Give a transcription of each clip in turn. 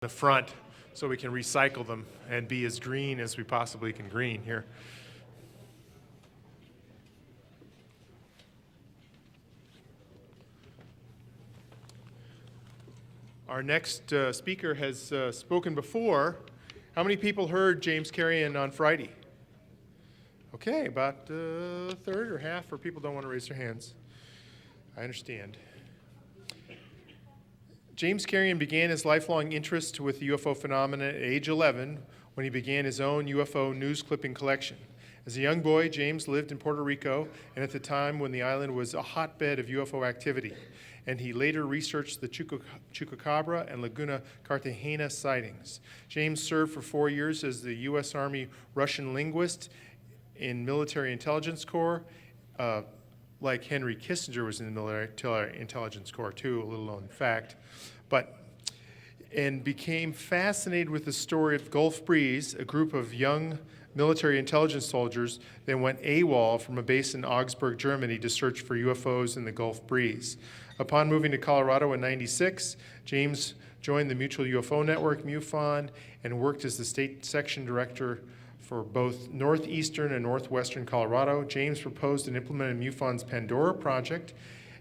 the front so we can recycle them and be as green as we possibly can green here. Our next speaker has spoken before. How many people heard James Carrion on Friday? Okay, about a third or half, or people don't want to raise their hands. I understand. James Carrion began his lifelong interest with the UFO phenomenon at age 11 when he began his own UFO news clipping collection. As a young boy, James lived in Puerto Rico, and at the time when the island was a hotbed of UFO activity, and he later researched the Chupacabra and Laguna Cartagena sightings. James served for 4 years as the U.S. Army Russian linguist in Military Intelligence Corps, like Henry Kissinger was in the Military Intelligence Corps too, a little known fact, and became fascinated with the story of Gulf Breeze, a group of young military intelligence soldiers that went AWOL from a base in Augsburg, Germany to search for UFOs in the Gulf Breeze. Upon moving to Colorado in '96, James joined the Mutual UFO Network, MUFON, and worked as the state section director for both northeastern and northwestern Colorado. James proposed and implemented MUFON's Pandora project,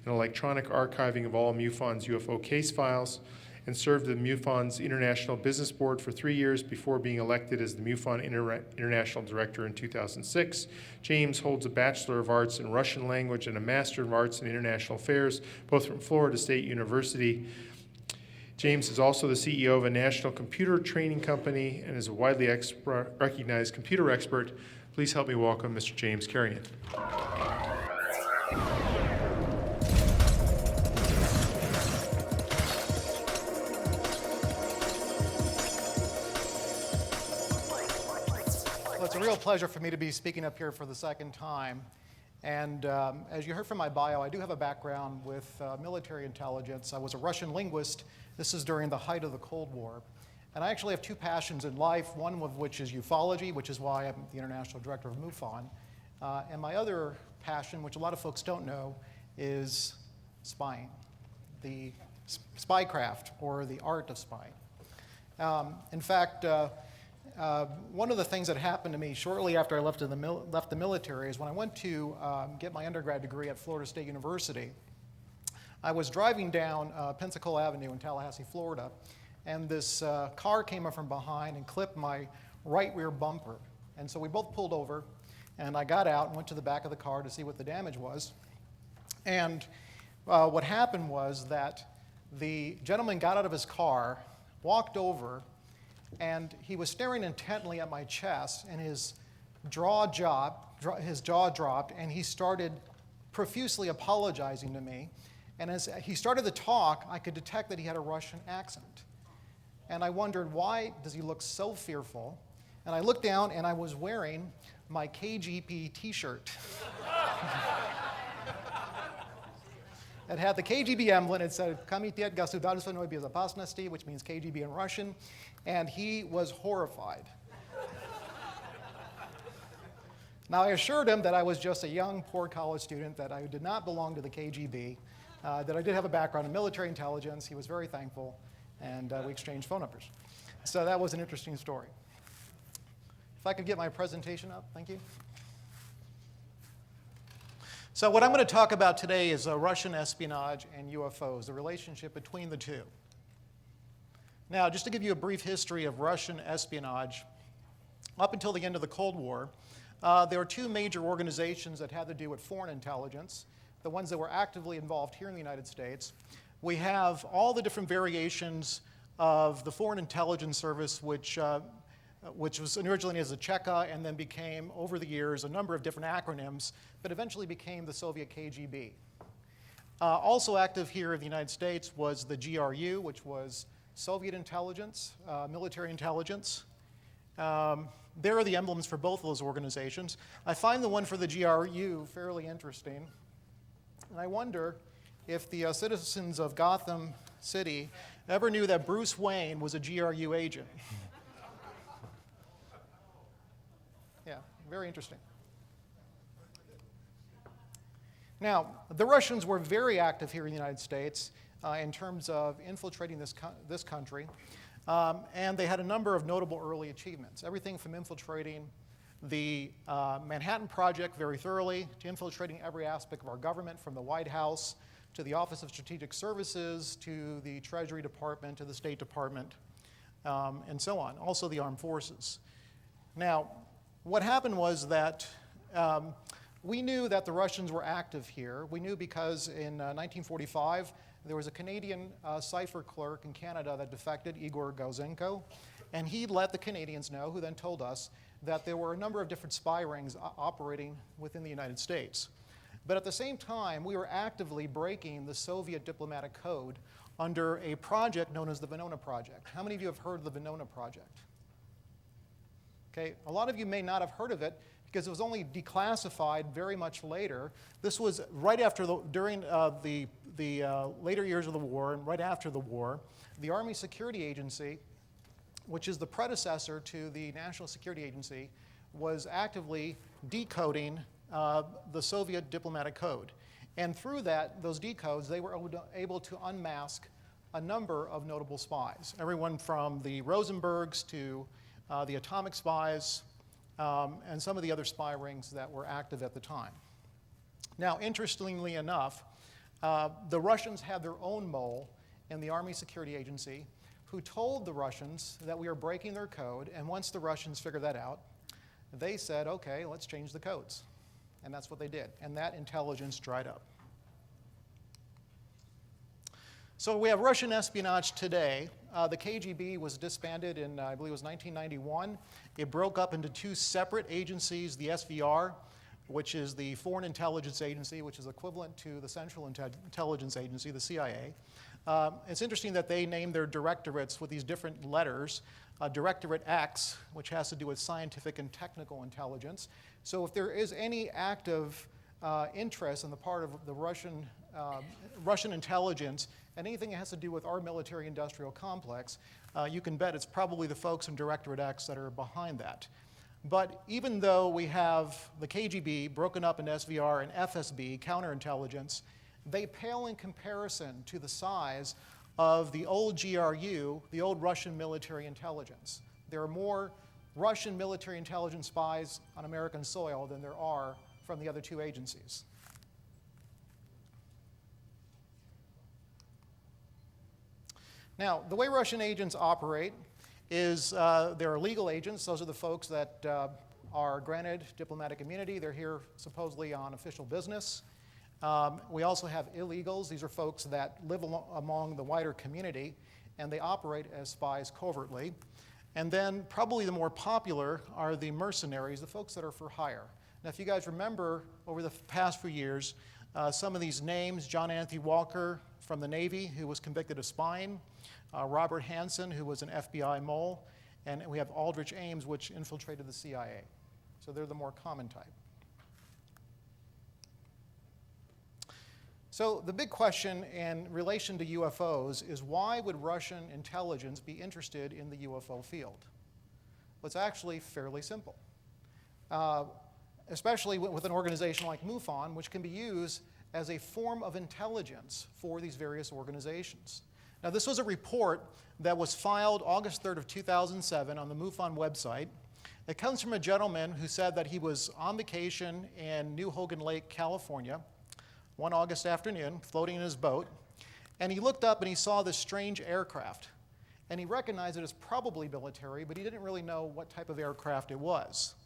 an electronic archiving of all MUFON's UFO case files, and served the MUFON's International Business Board for 3 years before being elected as the MUFON International Director in 2006. James holds a Bachelor of Arts in Russian Language and a Master of Arts in International Affairs, both from Florida State University. James is also the CEO of a national computer training company and is a widely recognized computer expert. Please help me welcome Mr. James Carrion. Well, it's a real pleasure for me to be speaking up here for the second time. And as you heard from my bio, I do have a background with military intelligence. I was a Russian linguist. This is during the height of the Cold War. And I actually have two passions in life, one of which is ufology, which is why I'm the international director of MUFON. And my other passion, which a lot of folks don't know, is spying, the spycraft, or the art of spying. In fact, one of the things that happened to me shortly after I left the military is when I went to get my undergrad degree at Florida State University. I was driving down Pensacola Avenue in Tallahassee, Florida, and this car came up from behind and clipped my right rear bumper. And so we both pulled over, and I got out and went to the back of the car to see what the damage was. And what happened was that the gentleman got out of his car, walked over, and he was staring intently at my chest, and his jaw dropped, and he started profusely apologizing to me. And as he started to talk, I could detect that he had a Russian accent. And I wondered, why does he look so fearful? And I looked down, and I was wearing my KGB t-shirt. It had the KGB emblem. It said, Komitet Государственной Безопасности, which means KGB in Russian. And he was horrified. Now, I assured him that I was just a young, poor college student, that I did not belong to the KGB, that I did have a background in military intelligence. He was very thankful, and we exchanged phone numbers. So that was an interesting story. If I could get my presentation up, thank you. So what I'm going to talk about today is Russian espionage and UFOs, the relationship between the two. Now, just to give you a brief history of Russian espionage, up until the end of the Cold War, there were two major organizations that had to do with foreign intelligence, the ones that were actively involved here in the United States. We have all the different variations of the Foreign Intelligence Service, which was originally as a Cheka and then became, over the years, a number of different acronyms, but eventually became the Soviet KGB. Also active here in the United States was the GRU, which was Soviet intelligence, military intelligence. There are the emblems for both of those organizations. I find the one for the GRU fairly interesting. And I wonder if the citizens of Gotham City ever knew that Bruce Wayne was a GRU agent. Yeah, very interesting. Now, the Russians were very active here in the United States in terms of infiltrating this country. And they had a number of notable early achievements, everything from infiltrating the Manhattan Project very thoroughly to infiltrating every aspect of our government, from the White House to the Office of Strategic Services to the Treasury Department to the State Department, and so on, also the armed forces. Now, what happened was that we knew that the Russians were active here. We knew because in 1945, there was a Canadian cipher clerk in Canada that defected, Igor Gauzenko, and he let the Canadians know, who then told us, that there were a number of different spy rings operating within the United States. But at the same time, we were actively breaking the Soviet diplomatic code under a project known as the Venona Project. How many of you have heard of the Venona Project? Okay, a lot of you may not have heard of it because it was only declassified very much later. This was right after during the later years of the war and right after the war. The Army Security Agency, which is the predecessor to the National Security Agency, was actively decoding the Soviet diplomatic code. And through those decodes, they were able to unmask a number of notable spies, everyone from the Rosenbergs to the atomic spies, and some of the other spy rings that were active at the time. Now, interestingly enough, the Russians had their own mole in the Army Security Agency who told the Russians that we are breaking their code, and once the Russians figured that out, they said, okay, let's change the codes. And that's what they did, and that intelligence dried up. So we have Russian espionage today. The KGB was disbanded in, I believe it was 1991. It broke up into two separate agencies, the SVR, which is the Foreign Intelligence Agency, which is equivalent to the Central Intelligence Agency, the CIA. It's interesting that they named their directorates with these different letters. Directorate X, which has to do with scientific and technical intelligence. So if there is any active interest on the part of the Russian intelligence and anything that has to do with our military-industrial complex, you can bet it's probably the folks in Directorate X that are behind that. But even though we have the KGB broken up into SVR and FSB, counterintelligence, they pale in comparison to the size of the old GRU, the old Russian military intelligence. There are more Russian military intelligence spies on American soil than there are from the other two agencies. Now, the way Russian agents operate is there are legal agents. Those are the folks that are granted diplomatic immunity. They're here supposedly on official business. We also have illegals. These are folks that live among the wider community, and they operate as spies covertly. And then probably the more popular are the mercenaries, the folks that are for hire. Now, if you guys remember, over the past few years, some of these names, John Anthony Walker from the Navy, who was convicted of spying, Robert Hansen, who was an FBI mole, and we have Aldrich Ames, which infiltrated the CIA. So they're the more common type. So the big question in relation to UFOs is, why would Russian intelligence be interested in the UFO field? Well, it's actually fairly simple, especially with an organization like MUFON, which can be used as a form of intelligence for these various organizations. Now, this was a report that was filed August 3rd of 2007 on the MUFON website. It comes from a gentleman who said that he was on vacation in New Hogan Lake, California, one August afternoon, floating in his boat, and he looked up and he saw this strange aircraft. And he recognized it as probably military, but he didn't really know what type of aircraft it was.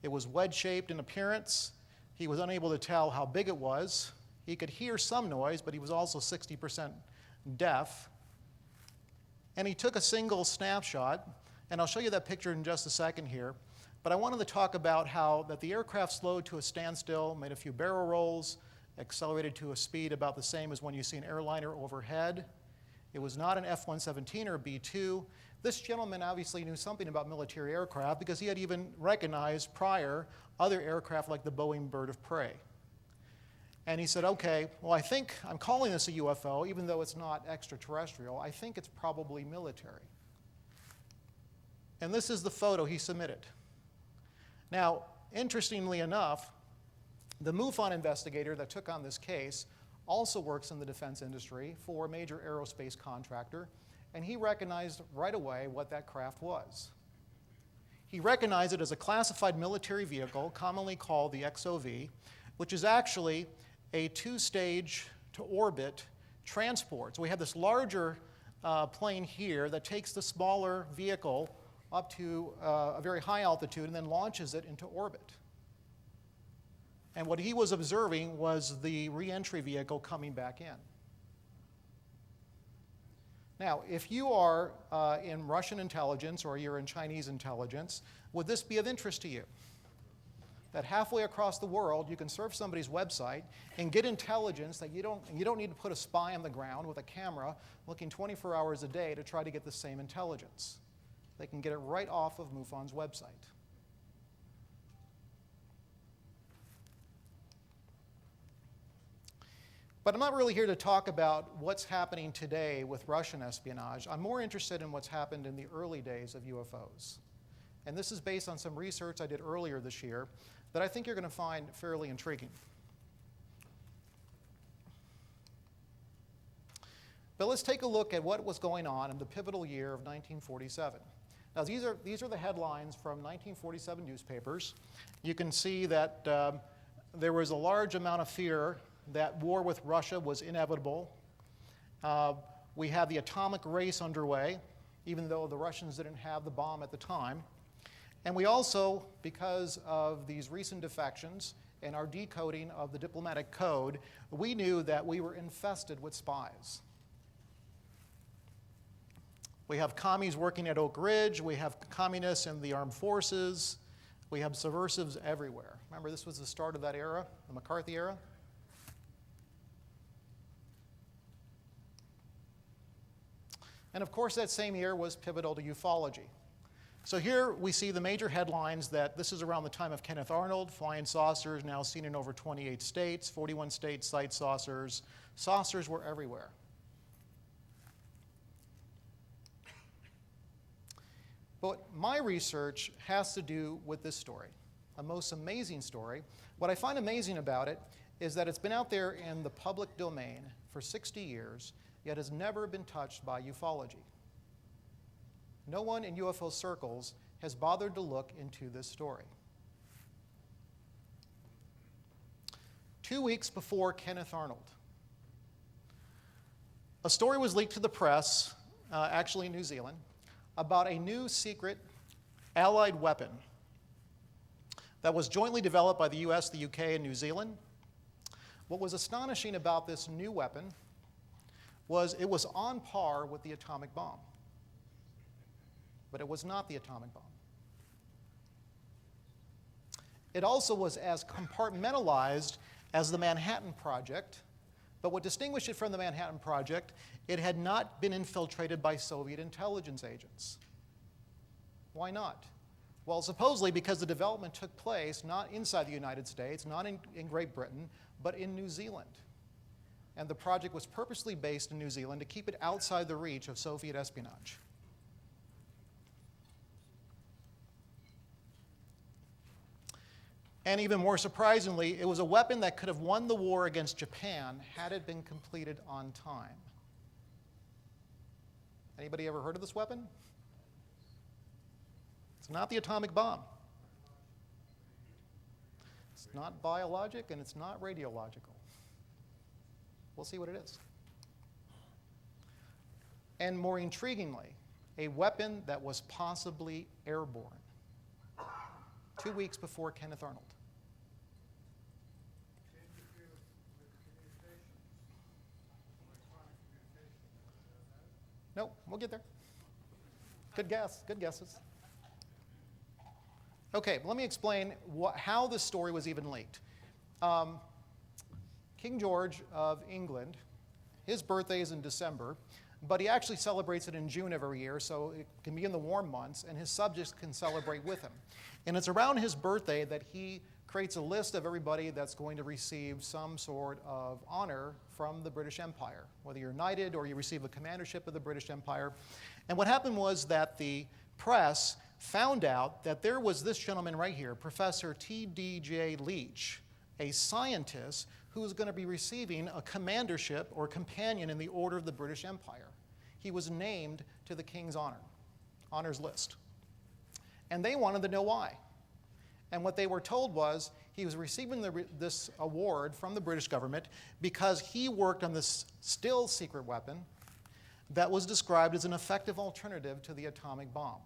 It was wedge-shaped in appearance. He was unable to tell how big it was. He could hear some noise, but he was also 60% deaf. And he took a single snapshot, and I'll show you that picture in just a second here. But I wanted to talk about how that the aircraft slowed to a standstill, made a few barrel rolls, accelerated to a speed about the same as when you see an airliner overhead. It was not an F-117 or B-2. This gentleman obviously knew something about military aircraft because he had even recognized prior other aircraft like the Boeing Bird of Prey. And he said, okay, well, I think I'm calling this a UFO, even though it's not extraterrestrial. I think it's probably military. And this is the photo he submitted. Now, interestingly enough, the MUFON investigator that took on this case also works in the defense industry for a major aerospace contractor, and he recognized right away what that craft was. He recognized it as a classified military vehicle, commonly called the XOV, which is actually a two-stage to orbit transport. So we have this larger plane here that takes the smaller vehicle up to a very high altitude and then launches it into orbit. And what he was observing was the re-entry vehicle coming back in. Now, if you are in Russian intelligence or you're in Chinese intelligence, would this be of interest to you? That halfway across the world, you can surf somebody's website and get intelligence that you don't need to put a spy on the ground with a camera looking 24 hours a day to try to get the same intelligence. They can get it right off of MUFON's website. But I'm not really here to talk about what's happening today with Russian espionage. I'm more interested in what's happened in the early days of UFOs. And this is based on some research I did earlier this year that I think you're going to find fairly intriguing. But let's take a look at what was going on in the pivotal year of 1947. Now, these are the headlines from 1947 newspapers. You can see that there was a large amount of fear that war with Russia was inevitable. We had the atomic race underway, even though the Russians didn't have the bomb at the time. And we also, because of these recent defections and our decoding of the diplomatic code, we knew that we were infested with spies. We have commies working at Oak Ridge. We have communists in the armed forces. We have subversives everywhere. Remember, this was the start of that era, the McCarthy era? And of course, that same year was pivotal to ufology. So here we see the major headlines that this is around the time of Kenneth Arnold, flying saucers now seen in over 28 states, 41 states cite saucers. Saucers were everywhere. But my research has to do with this story, a most amazing story. What I find amazing about it is that it's been out there in the public domain for 60 years, yet has never been touched by ufology. No one in UFO circles has bothered to look into this story. 2 weeks before Kenneth Arnold, a story was leaked to the press, actually in New Zealand, about a new secret Allied weapon that was jointly developed by the US, the UK, and New Zealand. What was astonishing about this new weapon was it was on par with the atomic bomb. But it was not the atomic bomb. It also was as compartmentalized as the Manhattan Project, but what distinguished it from the Manhattan Project, it had not been infiltrated by Soviet intelligence agents. Why not? Well, supposedly because the development took place not inside the United States, not in Great Britain, but in New Zealand. And the project was purposely based in New Zealand to keep it outside the reach of Soviet espionage. And even more surprisingly, it was a weapon that could have won the war against Japan had it been completed on time. Anybody ever heard of this weapon? It's not the atomic bomb. It's not biologic and it's not radiological. We'll see what it is. And more intriguingly, a weapon that was possibly airborne 2 weeks before Kenneth Arnold. No, we'll get there. Good guess, good guesses. Okay, let me explain how this story was even leaked. King George of England, his birthday is in December, but he actually celebrates it in June every year, so it can be in the warm months, and his subjects can celebrate with him. And it's around his birthday that he creates a list of everybody that's going to receive some sort of honor from the British Empire, whether you're knighted or you receive a commandership of the British Empire. And what happened was that the press found out that there was this gentleman right here, Professor T.D.J. Leach, a scientist who was going to be receiving a commandership or companion in the Order of the British Empire. he was named to the King's honors list. And they wanted to know why. And what they were told was he was receiving this award from the British government because he worked on this still secret weapon that was described as an effective alternative to the atomic bomb.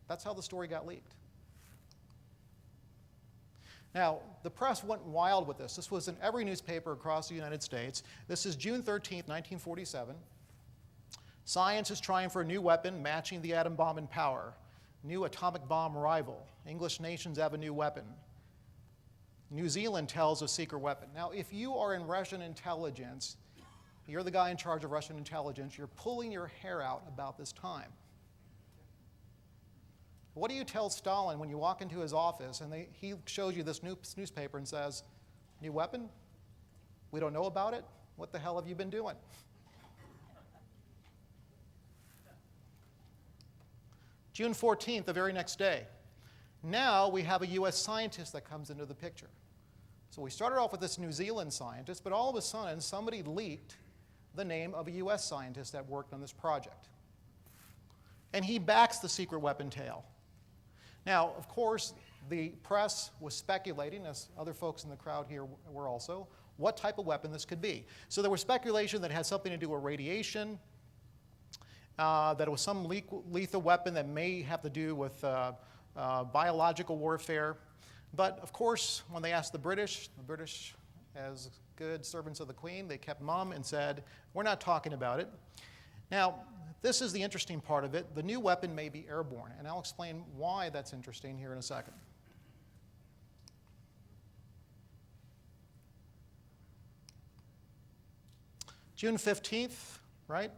That's how the story got leaked. Now, the press went wild with this. This was in every newspaper across the United States. This is June 13th, 1947. Science is trying for a new weapon matching the atom bomb in power. New atomic bomb rival. English nations have a new weapon. New Zealand tells a secret weapon. Now, if you are in Russian intelligence, you're the guy in charge of Russian intelligence, you're pulling your hair out about this time. What do you tell Stalin when you walk into his office and he shows you this newspaper and says, new weapon? We don't know about it? What the hell have you been doing? June 14th, the very next day. Now we have a US scientist that comes into the picture. So we started off with this New Zealand scientist, but all of a sudden somebody leaked the name of a US scientist that worked on this project. And he backs the secret weapon tale. Now, of course, the press was speculating, as other folks in the crowd here were also, what type of weapon this could be. So there was speculation that it had something to do with radiation, that it was some lethal weapon that may have to do with biological warfare. But of course, when they asked the British, as good servants of the Queen, they kept mum and said, we're not talking about it. Now, this is the interesting part of it. The new weapon may be airborne, and I'll explain why that's interesting here in a second. June 15th, right?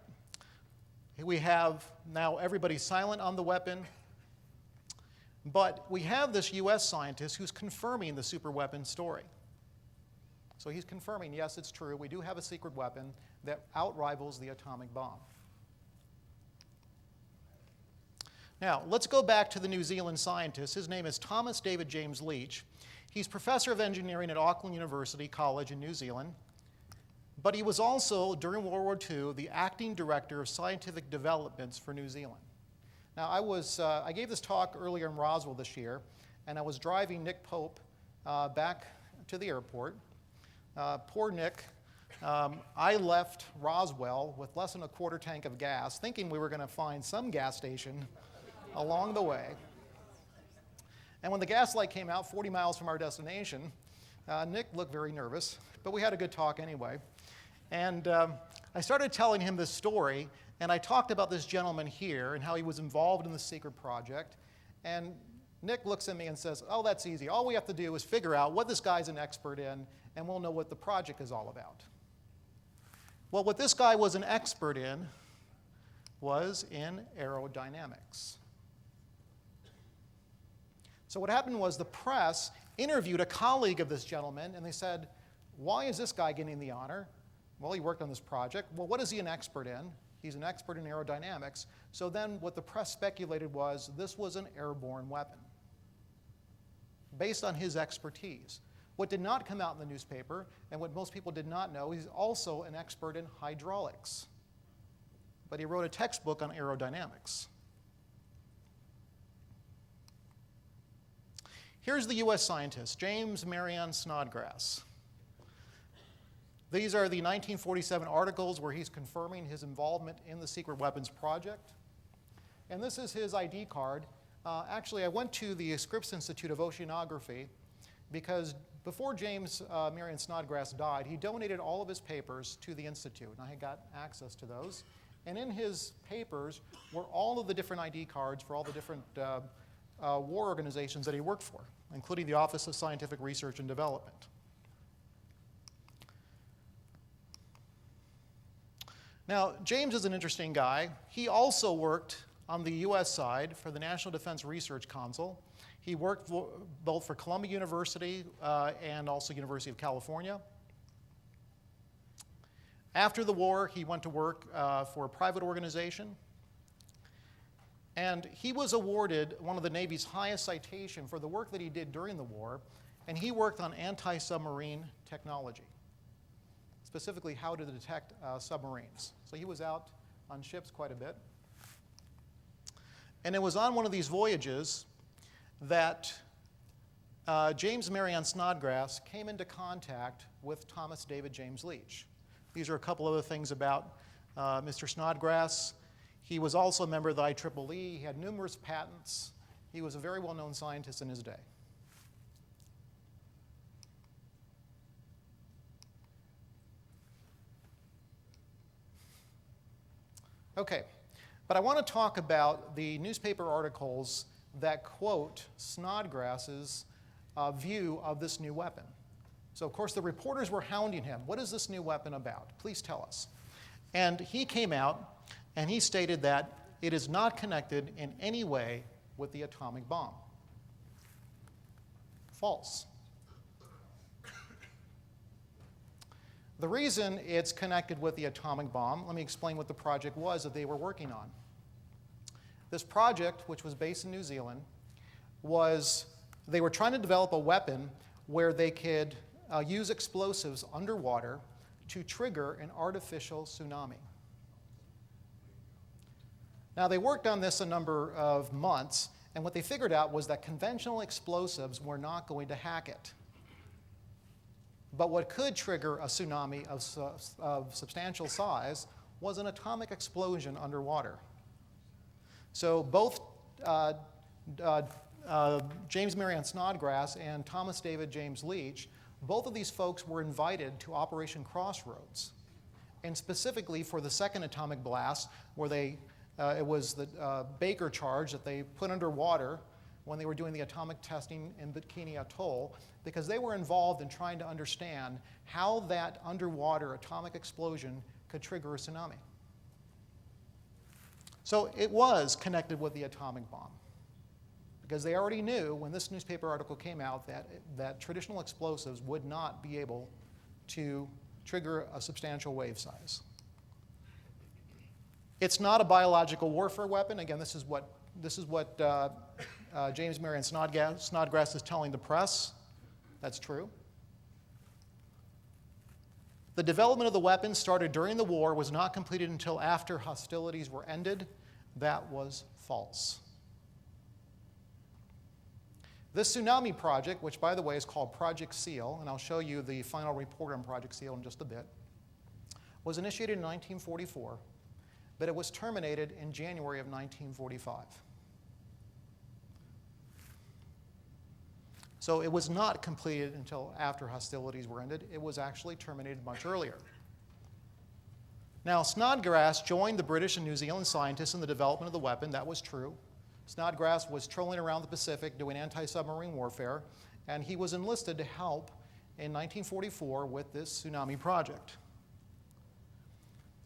We have now everybody silent on the weapon, but we have this US scientist who's confirming the superweapon story. So he's confirming, yes, it's true, we do have a secret weapon that outrivals the atomic bomb. Now, let's go back to the New Zealand scientist. His name is Thomas David James Leach. He's professor of engineering at Auckland University College in New Zealand. But he was also, during World War II, the acting director of scientific developments for New Zealand. Now, I gave this talk earlier in Roswell this year, and I was driving Nick Pope back to the airport. Poor Nick. I left Roswell with less than a quarter tank of gas, thinking we were going to find some gas station along the way. And when the gas light came out 40 miles from our destination, Nick looked very nervous, but we had a good talk anyway. And I started telling him this story, and I talked about this gentleman here and how he was involved in the secret project. And Nick looks at me and says, oh, that's easy. All we have to do is figure out what this guy's an expert in, and we'll know what the project is all about. Well, what this guy was an expert in was in aerodynamics. So what happened was the press interviewed a colleague of this gentleman, and they said, why is this guy getting the honor? Well, he worked on this project. Well, what is he an expert in? He's an expert in aerodynamics. So then what the press speculated was this was an airborne weapon based on his expertise. What did not come out in the newspaper, and what most people did not know, he's also an expert in hydraulics. But he wrote a textbook on aerodynamics. Here's the US scientist, James Marion Snodgrass. These are the 1947 articles where he's confirming his involvement in the secret weapons project. And this is his ID card. Actually, I went to the Scripps Institute of Oceanography because before James Marion Snodgrass died, he donated all of his papers to the Institute, and I got access to those. And in his papers were all of the different ID cards for all the different war organizations that he worked for, including the Office of Scientific Research and Development. Now, James is an interesting guy. He also worked on the US side for the National Defense Research Council. He worked both for Columbia University and also University of California. After the war, he went to work for a private organization. And he was awarded one of the Navy's highest citation for the work that he did during the war, and he worked on anti-submarine technology. specifically how to detect submarines. So he was out on ships quite a bit. And it was on one of these voyages that James Marion Snodgrass came into contact with Thomas David James Leach. These are a couple other things about Mr. Snodgrass. He was also a member of the IEEE. He had numerous patents. He was a very well-known scientist in his day. Okay, but I want to talk about the newspaper articles that quote Snodgrass's view of this new weapon. So, of course, the reporters were hounding him. What is this new weapon about? Please tell us. And he came out and he stated that it is not connected in any way with the atomic bomb. False. The reason it's connected with the atomic bomb, let me explain what the project was that they were working on. This project, which was based in New Zealand, they were trying to develop a weapon where they could use explosives underwater to trigger an artificial tsunami. Now, they worked on this a number of months, and what they figured out was that conventional explosives were not going to hack it. But what could trigger a tsunami of substantial size was an atomic explosion underwater. So both James Marion Snodgrass and Thomas David James Leach, both of these folks were invited to Operation Crossroads, and specifically for the second atomic blast, where it was the Baker charge that they put underwater when they were doing the atomic testing in Bikini Atoll, because they were involved in trying to understand how that underwater atomic explosion could trigger a tsunami. So it was connected with the atomic bomb, because they already knew when this newspaper article came out that traditional explosives would not be able to trigger a substantial wave size. It's not a biological warfare weapon. Again, this is what James Marion Snodgrass is telling the press. That's true. The development of the weapon started during the war, was not completed until after hostilities were ended. That was false. This tsunami project, which by the way is called Project SEAL, and I'll show you the final report on Project SEAL in just a bit, was initiated in 1944, but it was terminated in January of 1945. So it was not completed until after hostilities were ended. It was actually terminated much earlier. Now, Snodgrass joined the British and New Zealand scientists in the development of the weapon. That was true. Snodgrass was trolling around the Pacific doing anti-submarine warfare, and he was enlisted to help in 1944 with this tsunami project.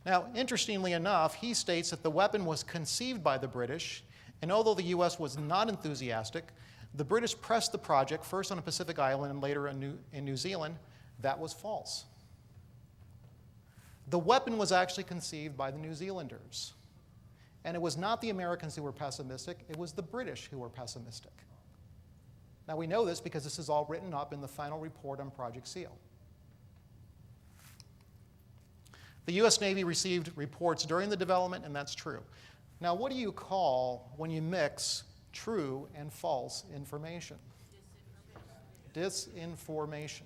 Now, interestingly enough, he states that the weapon was conceived by the British, and although the U.S. was not enthusiastic, the British pressed the project first on a Pacific island and later in New Zealand. That was false. The weapon was actually conceived by the New Zealanders. And it was not the Americans who were pessimistic, it was the British who were pessimistic. Now we know this because this is all written up in the final report on Project SEAL. The US Navy received reports during the development, and that's true. Now what do you call when you mix true and false information? Disinformation.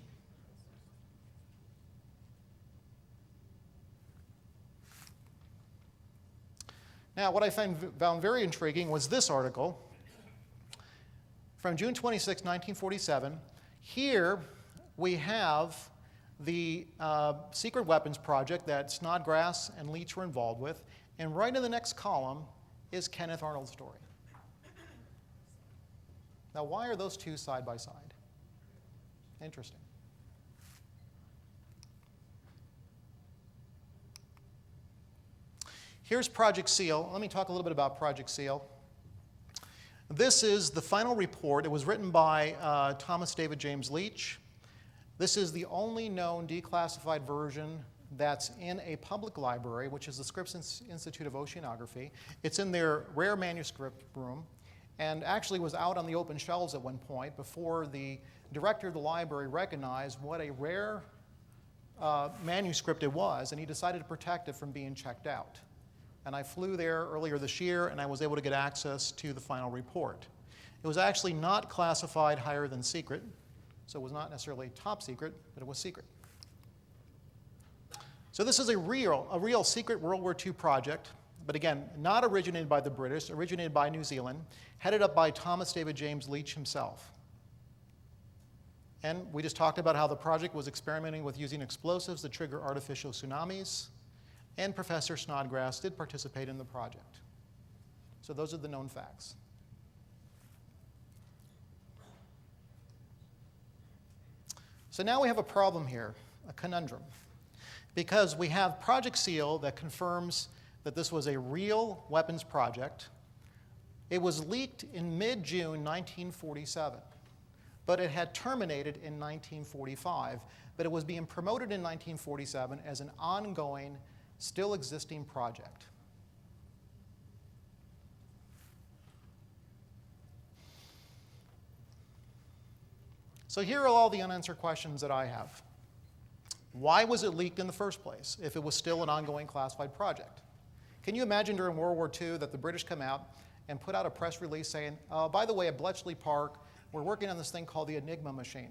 Now, what I found very intriguing was this article from June 26, 1947. Here we have the secret weapons project that Snodgrass and Leach were involved with, and right in the next column is Kenneth Arnold's story. Now, why are those two side by side? Interesting. Here's Project SEAL. Let me talk a little bit about Project SEAL. This is the final report. It was written by Thomas David James Leach. This is the only known declassified version that's in a public library, which is the Scripps Institute of Oceanography. It's in their rare manuscript room, and actually was out on the open shelves at one point before the director of the library recognized what a rare manuscript it was, and he decided to protect it from being checked out. And I flew there earlier this year, and I was able to get access to the final report. It was actually not classified higher than secret, so it was not necessarily top secret, but it was secret. So this is a real secret World War II project, but again, not originated by the British, originated by New Zealand, headed up by Thomas David James Leach himself. And we just talked about how the project was experimenting with using explosives to trigger artificial tsunamis, and Professor Snodgrass did participate in the project. So those are the known facts. So now we have a problem here, a conundrum, because we have Project SEAL that confirms that this was a real weapons project. It was leaked in mid-June 1947, but it had terminated in 1945, but it was being promoted in 1947 as an ongoing, still existing project. So here are all the unanswered questions that I have. Why was it leaked in the first place if it was still an ongoing classified project? Can you imagine during World War II that the British come out and put out a press release saying, by the way, at Bletchley Park, we're working on this thing called the Enigma machine.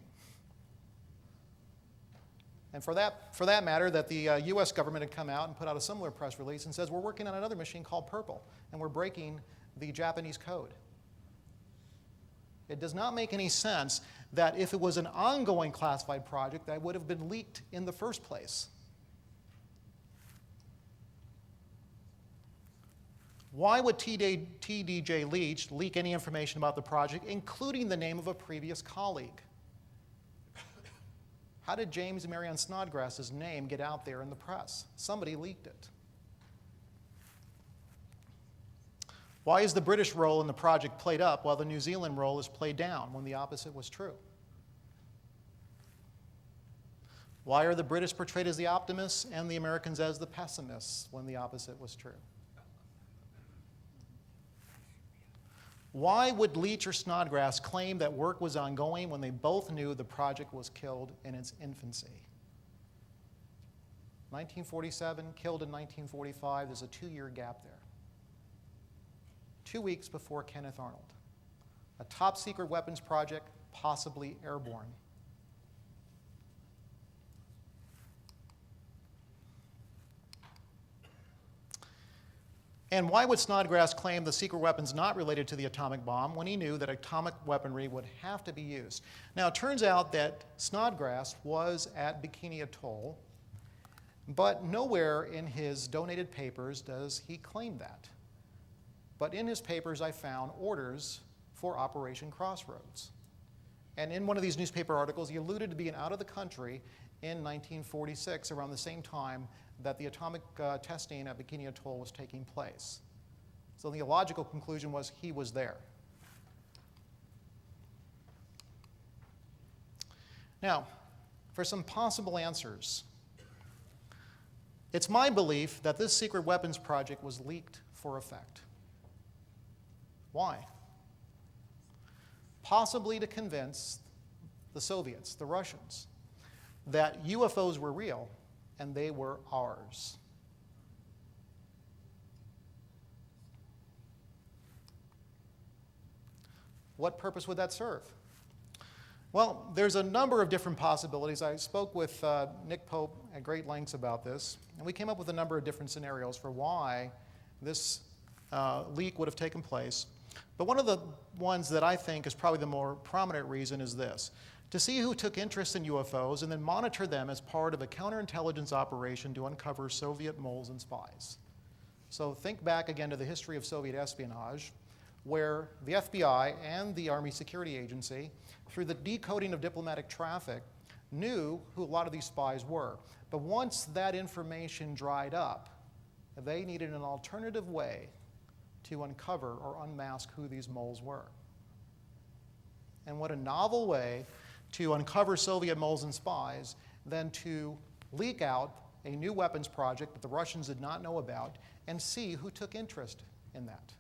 And for that matter, that the US government had come out and put out a similar press release and says, we're working on another machine called Purple, and we're breaking the Japanese code. It does not make any sense that if it was an ongoing classified project, that would have been leaked in the first place. Why would T.D.J. Leach leak any information about the project, including the name of a previous colleague? How did James Marion Snodgrass's name get out there in the press? Somebody leaked it. Why is the British role in the project played up while the New Zealand role is played down when the opposite was true? Why are the British portrayed as the optimists and the Americans as the pessimists when the opposite was true? Why would Leach or Snodgrass claim that work was ongoing when they both knew the project was killed in its infancy? 1947, killed in 1945, there's a 2-year gap there. 2 weeks before Kenneth Arnold. A top secret weapons project, possibly airborne. And why would Snodgrass claim the secret weapon's not related to the atomic bomb when he knew that atomic weaponry would have to be used? Now, it turns out that Snodgrass was at Bikini Atoll, but nowhere in his donated papers does he claim that. But in his papers, I found orders for Operation Crossroads. And in one of these newspaper articles, he alluded to being out of the country in 1946, around the same time that the atomic testing at Bikini Atoll was taking place. So the logical conclusion was he was there. Now, for some possible answers, it's my belief that this secret weapons project was leaked for effect. Why? Possibly to convince the Soviets, the Russians, that UFOs were real and they were ours. What purpose would that serve? Well, there's a number of different possibilities. I spoke with Nick Pope at great lengths about this, and we came up with a number of different scenarios for why this leak would have taken place. But one of the ones that I think is probably the more prominent reason is this: to see who took interest in UFOs and then monitor them as part of a counterintelligence operation to uncover Soviet moles and spies. So think back again to the history of Soviet espionage, where the FBI and the Army Security Agency, through the decoding of diplomatic traffic, knew who a lot of these spies were. But once that information dried up, they needed an alternative way to uncover or unmask who these moles were. And what a novel way to uncover Soviet moles and spies than to leak out a new weapons project that the Russians did not know about and see who took interest in that.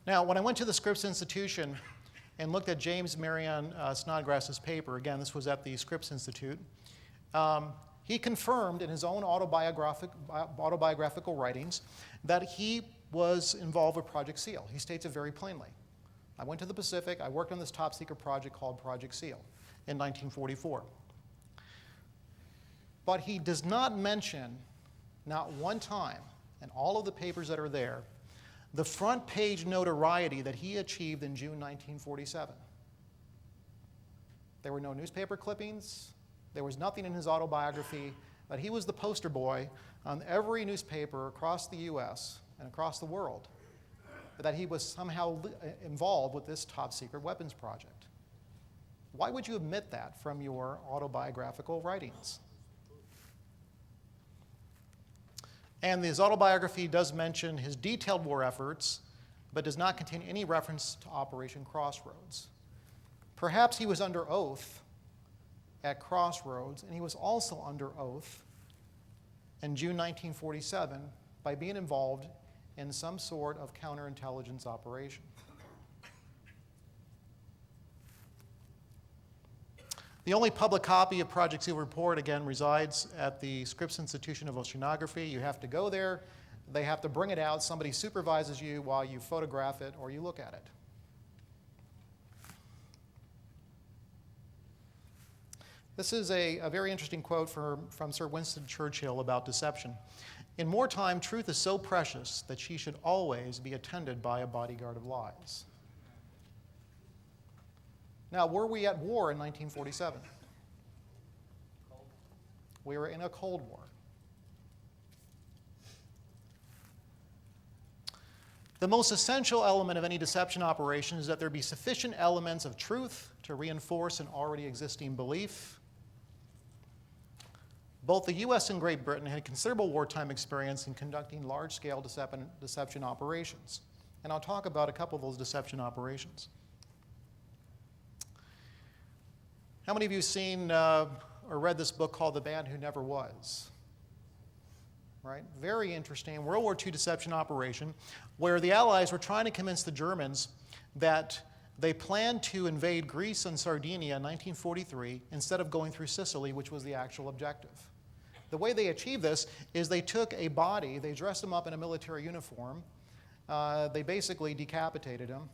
Now, when I went to the Scripps Institution and looked at James Marion Snodgrass's paper. Again, this was at the Scripps Institute. He confirmed in his own autobiographical writings that he was involved with Project SEAL. He states it very plainly. I went to the Pacific, I worked on this top secret project called Project SEAL in 1944. But he does not mention, not one time, in all of the papers that are there, the front page notoriety that he achieved in June 1947. There were no newspaper clippings. There was nothing in his autobiography, but he was the poster boy on every newspaper across the US and across the world, that he was somehow involved with this top secret weapons project. Why would you omit that from your autobiographical writings? And his autobiography does mention his detailed war efforts, but does not contain any reference to Operation Crossroads. Perhaps he was under oath at Crossroads, and he was also under oath in June 1947 by being involved in some sort of counterintelligence operation. The only public copy of Project SEAL report, again, resides at the Scripps Institution of Oceanography. You have to go there. They have to bring it out. Somebody supervises you while you photograph it or you look at it. This is a very interesting quote from Sir Winston Churchill about deception. In wartime, truth is so precious that she should always be attended by a bodyguard of lies. Now, were we at war in 1947? We were in a Cold War. The most essential element of any deception operation is that there be sufficient elements of truth to reinforce an already existing belief. Both the US and Great Britain had considerable wartime experience in conducting large-scale deception operations. And I'll talk about a couple of those deception operations. How many of you have seen or read this book called The Man Who Never Was? Right? Very interesting World War II deception operation where the Allies were trying to convince the Germans that they planned to invade Greece and Sardinia in 1943 instead of going through Sicily, which was the actual objective. The way they achieved this is they took a body, they dressed him up in a military uniform, they basically decapitated him.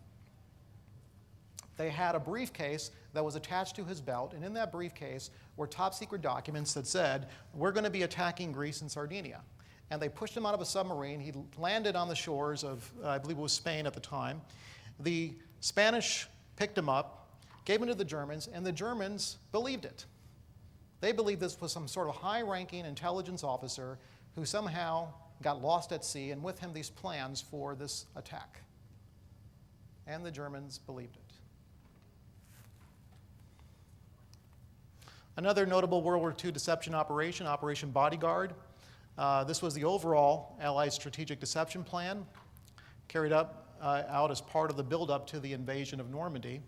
They had a briefcase that was attached to his belt, and in that briefcase were top secret documents that said, we're going to be attacking Greece and Sardinia. And they pushed him out of a submarine. He landed on the shores of, I believe it was Spain at the time. The Spanish picked him up, gave him to the Germans, and the Germans believed it. They believed this was some sort of high-ranking intelligence officer who somehow got lost at sea, and with him these plans for this attack. And the Germans believed it. Another notable World War II deception operation, Operation Bodyguard. This was the overall Allied strategic deception plan, carried out as part of the buildup to the invasion of Normandy.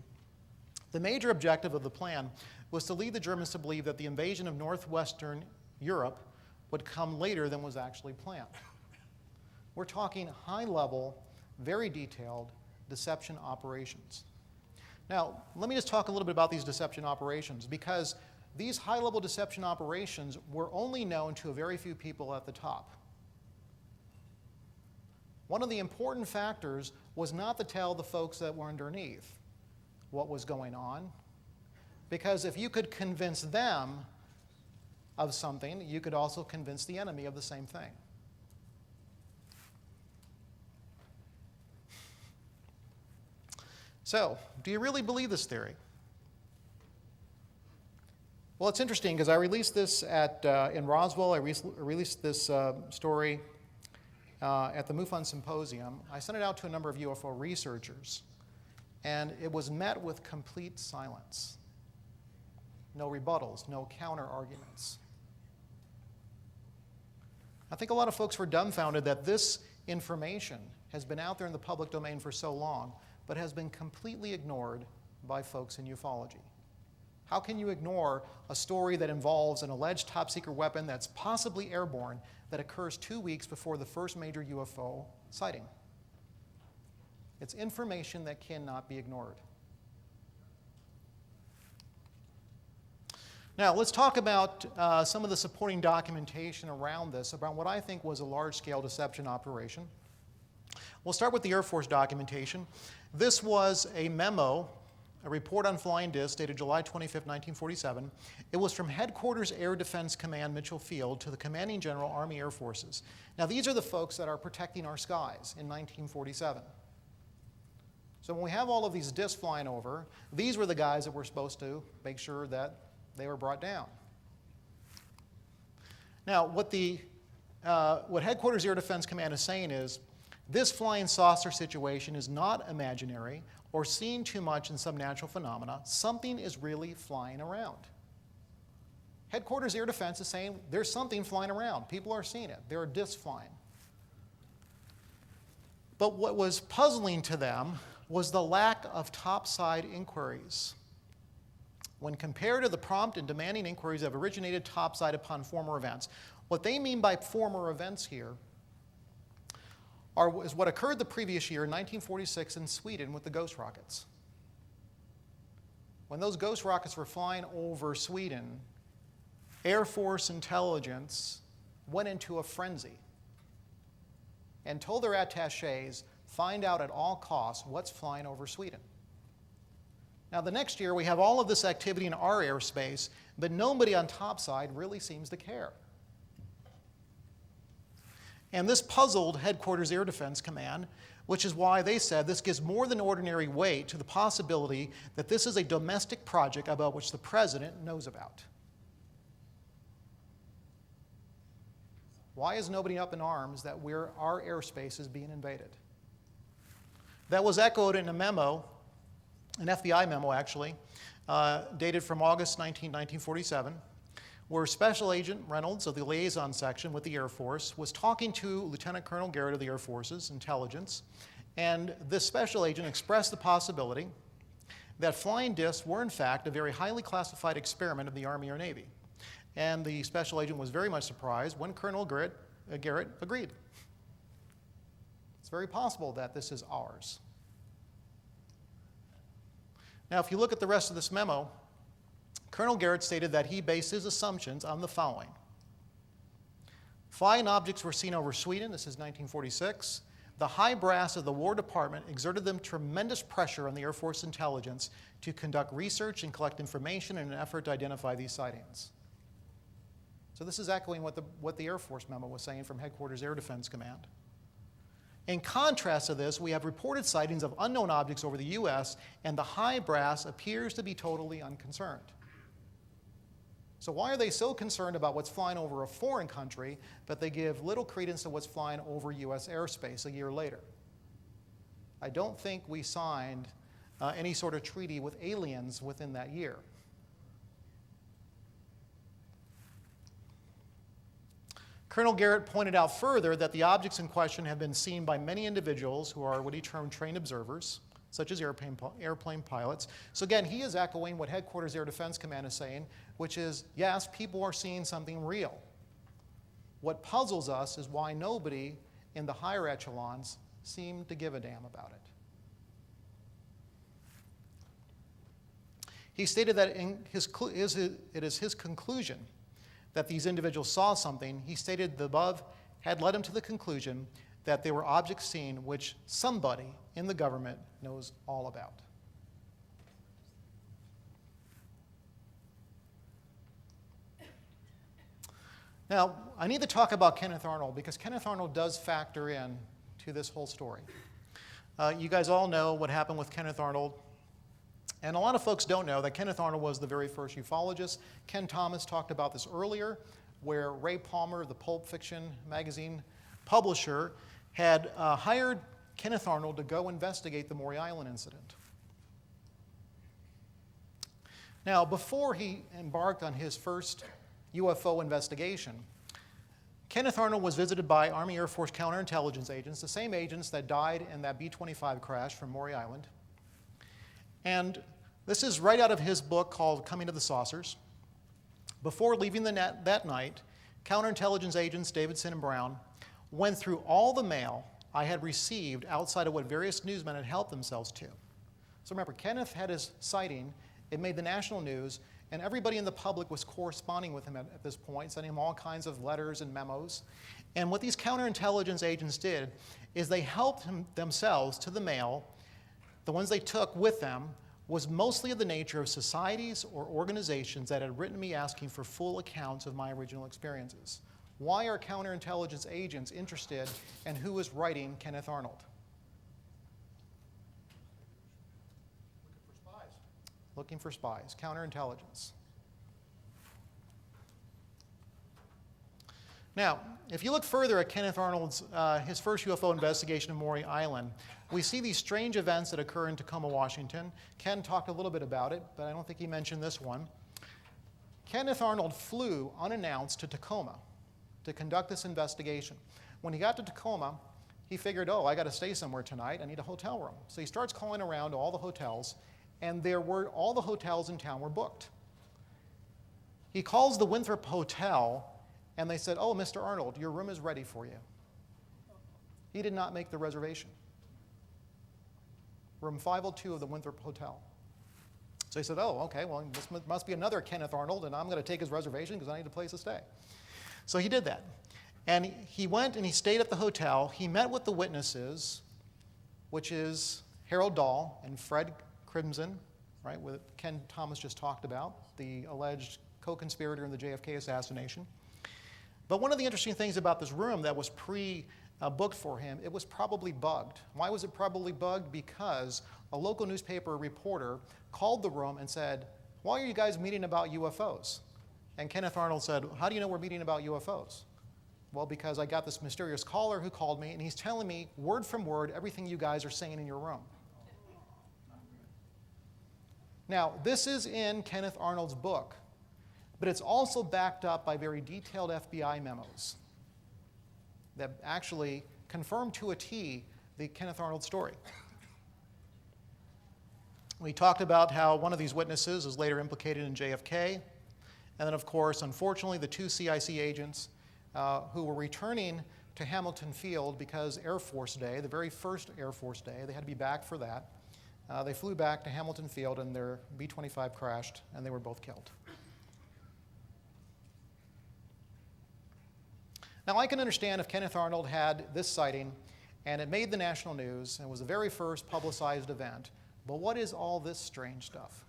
The major objective of the plan was to lead the Germans to believe that the invasion of northwestern Europe would come later than was actually planned. We're talking high-level, very detailed deception operations. Now, let me just talk a little bit about these deception operations, because these high-level deception operations were only known to a very few people at the top. One of the important factors was not to tell the folks that were underneath what was going on, because if you could convince them of something, you could also convince the enemy of the same thing. So, do you really believe this theory? Well, it's interesting because I released this in Roswell. I released this story at the MUFON Symposium. I sent it out to a number of UFO researchers, and it was met with complete silence. No rebuttals, no counter-arguments. I think a lot of folks were dumbfounded that this information has been out there in the public domain for so long, but has been completely ignored by folks in ufology. How can you ignore a story that involves an alleged top-secret weapon that's possibly airborne that occurs 2 weeks before the first major UFO sighting? It's information that cannot be ignored. Now, let's talk about some of the supporting documentation around this, about what I think was a large-scale deception operation. We'll start with the Air Force documentation. This was a memo, a report on flying discs dated July 25, 1947. It was from Headquarters Air Defense Command, Mitchell Field, to the Commanding General, Army Air Forces. Now, these are the folks that are protecting our skies in 1947. So when we have all of these discs flying over, these were the guys that were supposed to make sure that they were brought down. Now, what Headquarters Air Defense Command is saying is, this flying saucer situation is not imaginary or seen too much in some natural phenomena. Something is really flying around. Headquarters Air Defense is saying there's something flying around. People are seeing it. There are discs flying. But what was puzzling to them was the lack of topside inquiries. When compared to the prompt and demanding inquiries that have originated topside upon former events, what they mean by former events here is what occurred the previous year in 1946 in Sweden with the Ghost rockets. When those Ghost rockets were flying over Sweden, Air Force intelligence went into a frenzy and told their attachés, find out at all costs what's flying over Sweden. Now, the next year, we have all of this activity in our airspace, but nobody on topside really seems to care. And this puzzled Headquarters Air Defense Command, which is why they said this gives more than ordinary weight to the possibility that this is a domestic project about which the president knows about. Why is nobody up in arms that our airspace is being invaded? That was echoed in a memo, an FBI memo actually, dated from August 19, 1947, where Special Agent Reynolds of the Liaison Section with the Air Force was talking to Lieutenant Colonel Garrett of the Air Force's Intelligence, and this special agent expressed the possibility that flying discs were in fact a very highly classified experiment of the Army or Navy. And the special agent was very much surprised when Colonel Garrett agreed. It's very possible that this is ours. Now, if you look at the rest of this memo, Colonel Garrett stated that he based his assumptions on the following. Flying objects were seen over Sweden, this is 1946. The high brass of the War Department exerted them tremendous pressure on the Air Force intelligence to conduct research and collect information in an effort to identify these sightings. So this is echoing what the Air Force memo was saying from Headquarters Air Defense Command. In contrast to this, we have reported sightings of unknown objects over the U.S., and the high brass appears to be totally unconcerned. So why are they so concerned about what's flying over a foreign country, but they give little credence to what's flying over U.S. airspace a year later? I don't think we signed any sort of treaty with aliens within that year. Colonel Garrett pointed out further that the objects in question have been seen by many individuals who are what he termed trained observers, such as airplane pilots. So again, he is echoing what Headquarters Air Defense Command is saying, which is, yes, people are seeing something real. What puzzles us is why nobody in the higher echelons seemed to give a damn about it. He stated that it is his conclusion that these individuals saw something. He stated the above had led him to the conclusion that they were objects seen which somebody in the government knows all about. Now, I need to talk about Kenneth Arnold because Kenneth Arnold does factor in to this whole story. You guys all know what happened with Kenneth Arnold. And a lot of folks don't know that Kenneth Arnold was the very first ufologist. Ken Thomas talked about this earlier, where Ray Palmer, the Pulp Fiction magazine publisher, had hired Kenneth Arnold to go investigate the Maury Island incident. Now, before he embarked on his first UFO investigation, Kenneth Arnold was visited by Army Air Force counterintelligence agents, the same agents that died in that B-25 crash from Maury Island. And this is right out of his book called Coming to the Saucers. Before leaving that night, counterintelligence agents Davidson and Brown went through all the mail I had received outside of what various newsmen had helped themselves to. So remember, Kenneth had his sighting. It made the national news. And everybody in the public was corresponding with him at this point, sending him all kinds of letters and memos. And what these counterintelligence agents did is they helped themselves to the mail. The ones they took with them was mostly of the nature of societies or organizations that had written me asking for full accounts of my original experiences. Why are counterintelligence agents interested in who is writing Kenneth Arnold? Looking for spies, counterintelligence. Now, if you look further at Kenneth Arnold's, his first UFO investigation of Maury Island, we see these strange events that occur in Tacoma, Washington. Ken talked a little bit about it, but I don't think he mentioned this one. Kenneth Arnold flew unannounced to Tacoma to conduct this investigation. When he got to Tacoma, he figured, oh, I got to stay somewhere tonight. I need a hotel room. So he starts calling around to all the hotels, and all the hotels in town were booked. He calls the Winthrop Hotel, and they said, oh, Mr. Arnold, your room is ready for you. He did not make the reservation. Room 502 of the Winthrop Hotel. So he said, oh, okay, well, this must be another Kenneth Arnold, and I'm going to take his reservation because I need a place to stay. So he did that. And he went and he stayed at the hotel. He met with the witnesses, which is Harold Dahl and Fred Crimson, right, what Ken Thomas just talked about, the alleged co-conspirator in the JFK assassination. But one of the interesting things about this room that was pre-booked for him, it was probably bugged. Why was it probably bugged? Because a local newspaper reporter called the room and said, why are you guys meeting about UFOs? And Kenneth Arnold said, how do you know we're meeting about UFOs? Well, because I got this mysterious caller who called me, and he's telling me word from word everything you guys are saying in your room. Now, this is in Kenneth Arnold's book, but it's also backed up by very detailed FBI memos that actually confirm to a T the Kenneth Arnold story. We talked about how one of these witnesses is later implicated in JFK, and then, of course, unfortunately, the two CIC agents who were returning to Hamilton Field because Air Force Day, the very first Air Force Day, they had to be back for that. They flew back to Hamilton Field, and their B-25 crashed, and they were both killed. Now, I can understand if Kenneth Arnold had this sighting, and it made the national news, and was the very first publicized event, but what is all this strange stuff?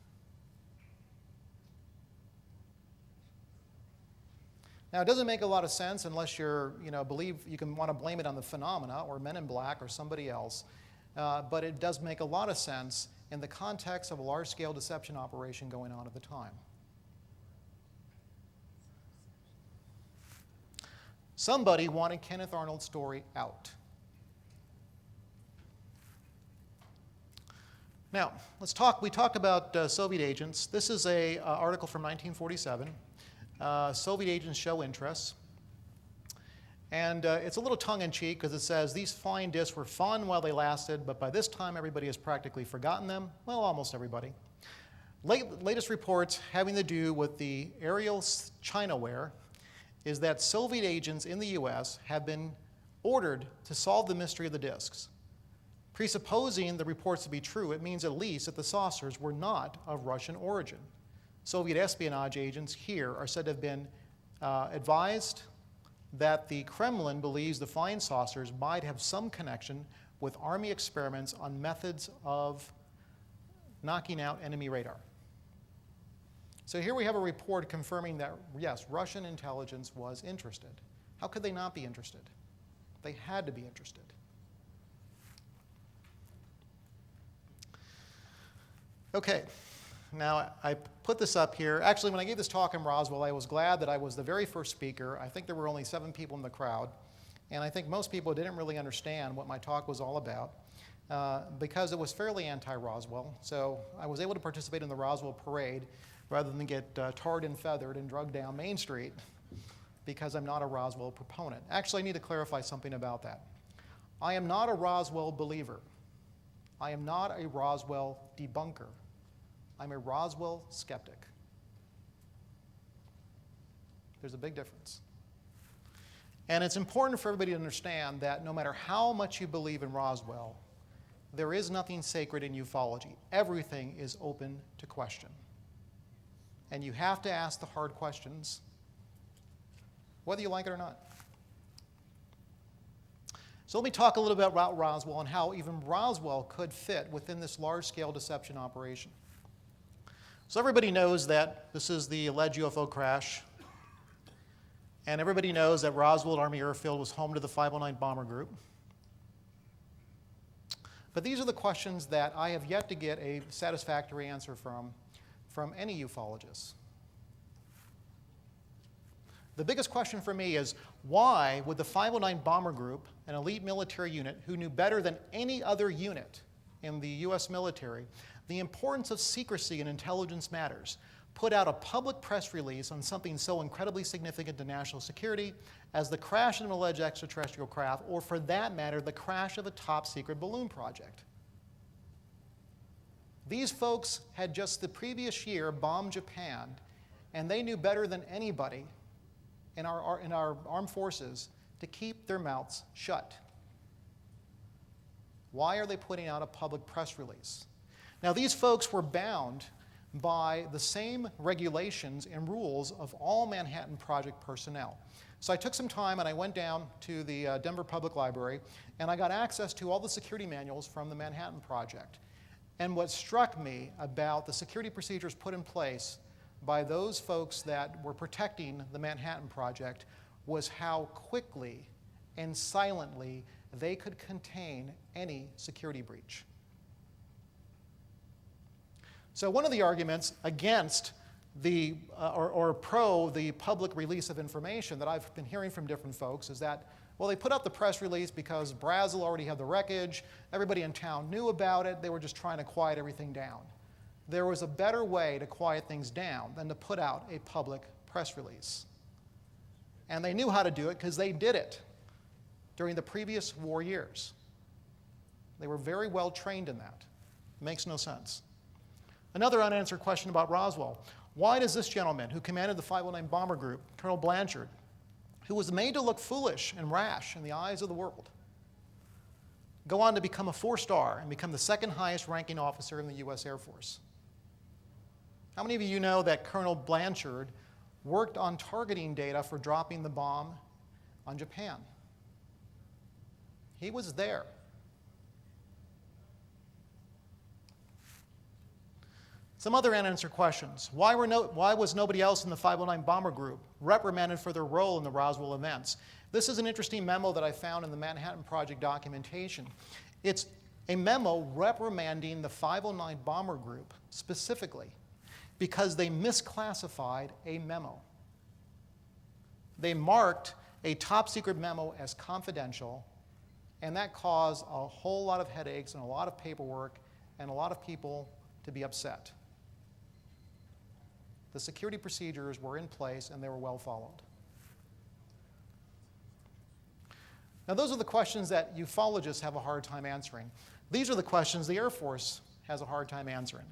Now, it doesn't make a lot of sense unless believe you can want to blame it on the phenomena or Men in Black or somebody else. But it does make a lot of sense in the context of a large-scale deception operation going on at the time. Somebody wanted Kenneth Arnold's story out. Now, we talked about Soviet agents. This is an article from 1947. Soviet agents show interest. And it's a little tongue-in-cheek because it says, these flying discs were fun while they lasted, but by this time everybody has practically forgotten them. Well, almost everybody. Latest reports having to do with the aerial Chinaware is that Soviet agents in the US have been ordered to solve the mystery of the discs. Presupposing the reports to be true, it means at least that the saucers were not of Russian origin. Soviet espionage agents here are said to have been advised that the Kremlin believes the flying saucers might have some connection with Army experiments on methods of knocking out enemy radar. So here we have a report confirming that, yes, Russian intelligence was interested. How could they not be interested? They had to be interested. Okay. Now, I put this up here. Actually, when I gave this talk in Roswell, I was glad that I was the very first speaker. I think there were only 7 people in the crowd. And I think most people didn't really understand what my talk was all about because it was fairly anti-Roswell. So I was able to participate in the Roswell parade rather than get tarred and feathered and drugged down Main Street because I'm not a Roswell proponent. Actually, I need to clarify something about that. I am not a Roswell believer. I am not a Roswell debunker. I'm a Roswell skeptic. There's a big difference. And it's important for everybody to understand that no matter how much you believe in Roswell, there is nothing sacred in ufology. Everything is open to question. and you have to ask the hard questions, whether you like it or not. So let me talk a little bit about Roswell and how even Roswell could fit within this large-scale deception operation. So everybody knows that this is the alleged UFO crash, and everybody knows that Roswell Army Airfield was home to the 509 bomber group. But these are the questions that I have yet to get a satisfactory answer from any ufologist. The biggest question for me is, why would the 509 bomber group, an elite military unit who knew better than any other unit in the U.S. military the importance of secrecy in intelligence matters, put out a public press release on something so incredibly significant to national security as the crash of an alleged extraterrestrial craft, or for that matter, the crash of a top-secret balloon project? These folks had just the previous year bombed Japan, and they knew better than anybody in our armed forces to keep their mouths shut. Why are they putting out a public press release? Now, these folks were bound by the same regulations and rules of all Manhattan Project personnel. So I took some time and I went down to the Denver Public Library and I got access to all the security manuals from the Manhattan Project. And what struck me about the security procedures put in place by those folks that were protecting the Manhattan Project was how quickly and silently they could contain any security breach. So one of the arguments against the, or pro the public release of information that I've been hearing from different folks is that, well, they put out the press release because Brazil already had the wreckage, everybody in town knew about it, they were just trying to quiet everything down. There was a better way to quiet things down than to put out a public press release. And they knew how to do it because they did it during the previous war years. They were very well trained in that. It makes no sense. Another unanswered question about Roswell. Why does this gentleman who commanded the 509 bomber group, Colonel Blanchard, who was made to look foolish and rash in the eyes of the world, go on to become a 4-star and become the second highest ranking officer in the U.S. Air Force? How many of you know that Colonel Blanchard worked on targeting data for dropping the bomb on Japan? He was there. Some other unanswered questions. Why was nobody else in the 509 bomber group reprimanded for their role in the Roswell events? This is an interesting memo that I found in the Manhattan Project documentation. It's a memo reprimanding the 509 bomber group specifically because they misclassified a memo. They marked a top secret memo as confidential, and that caused a whole lot of headaches and a lot of paperwork and a lot of people to be upset. The security procedures were in place and they were well followed. Now, those are the questions that ufologists have a hard time answering. These are the questions the Air Force has a hard time answering.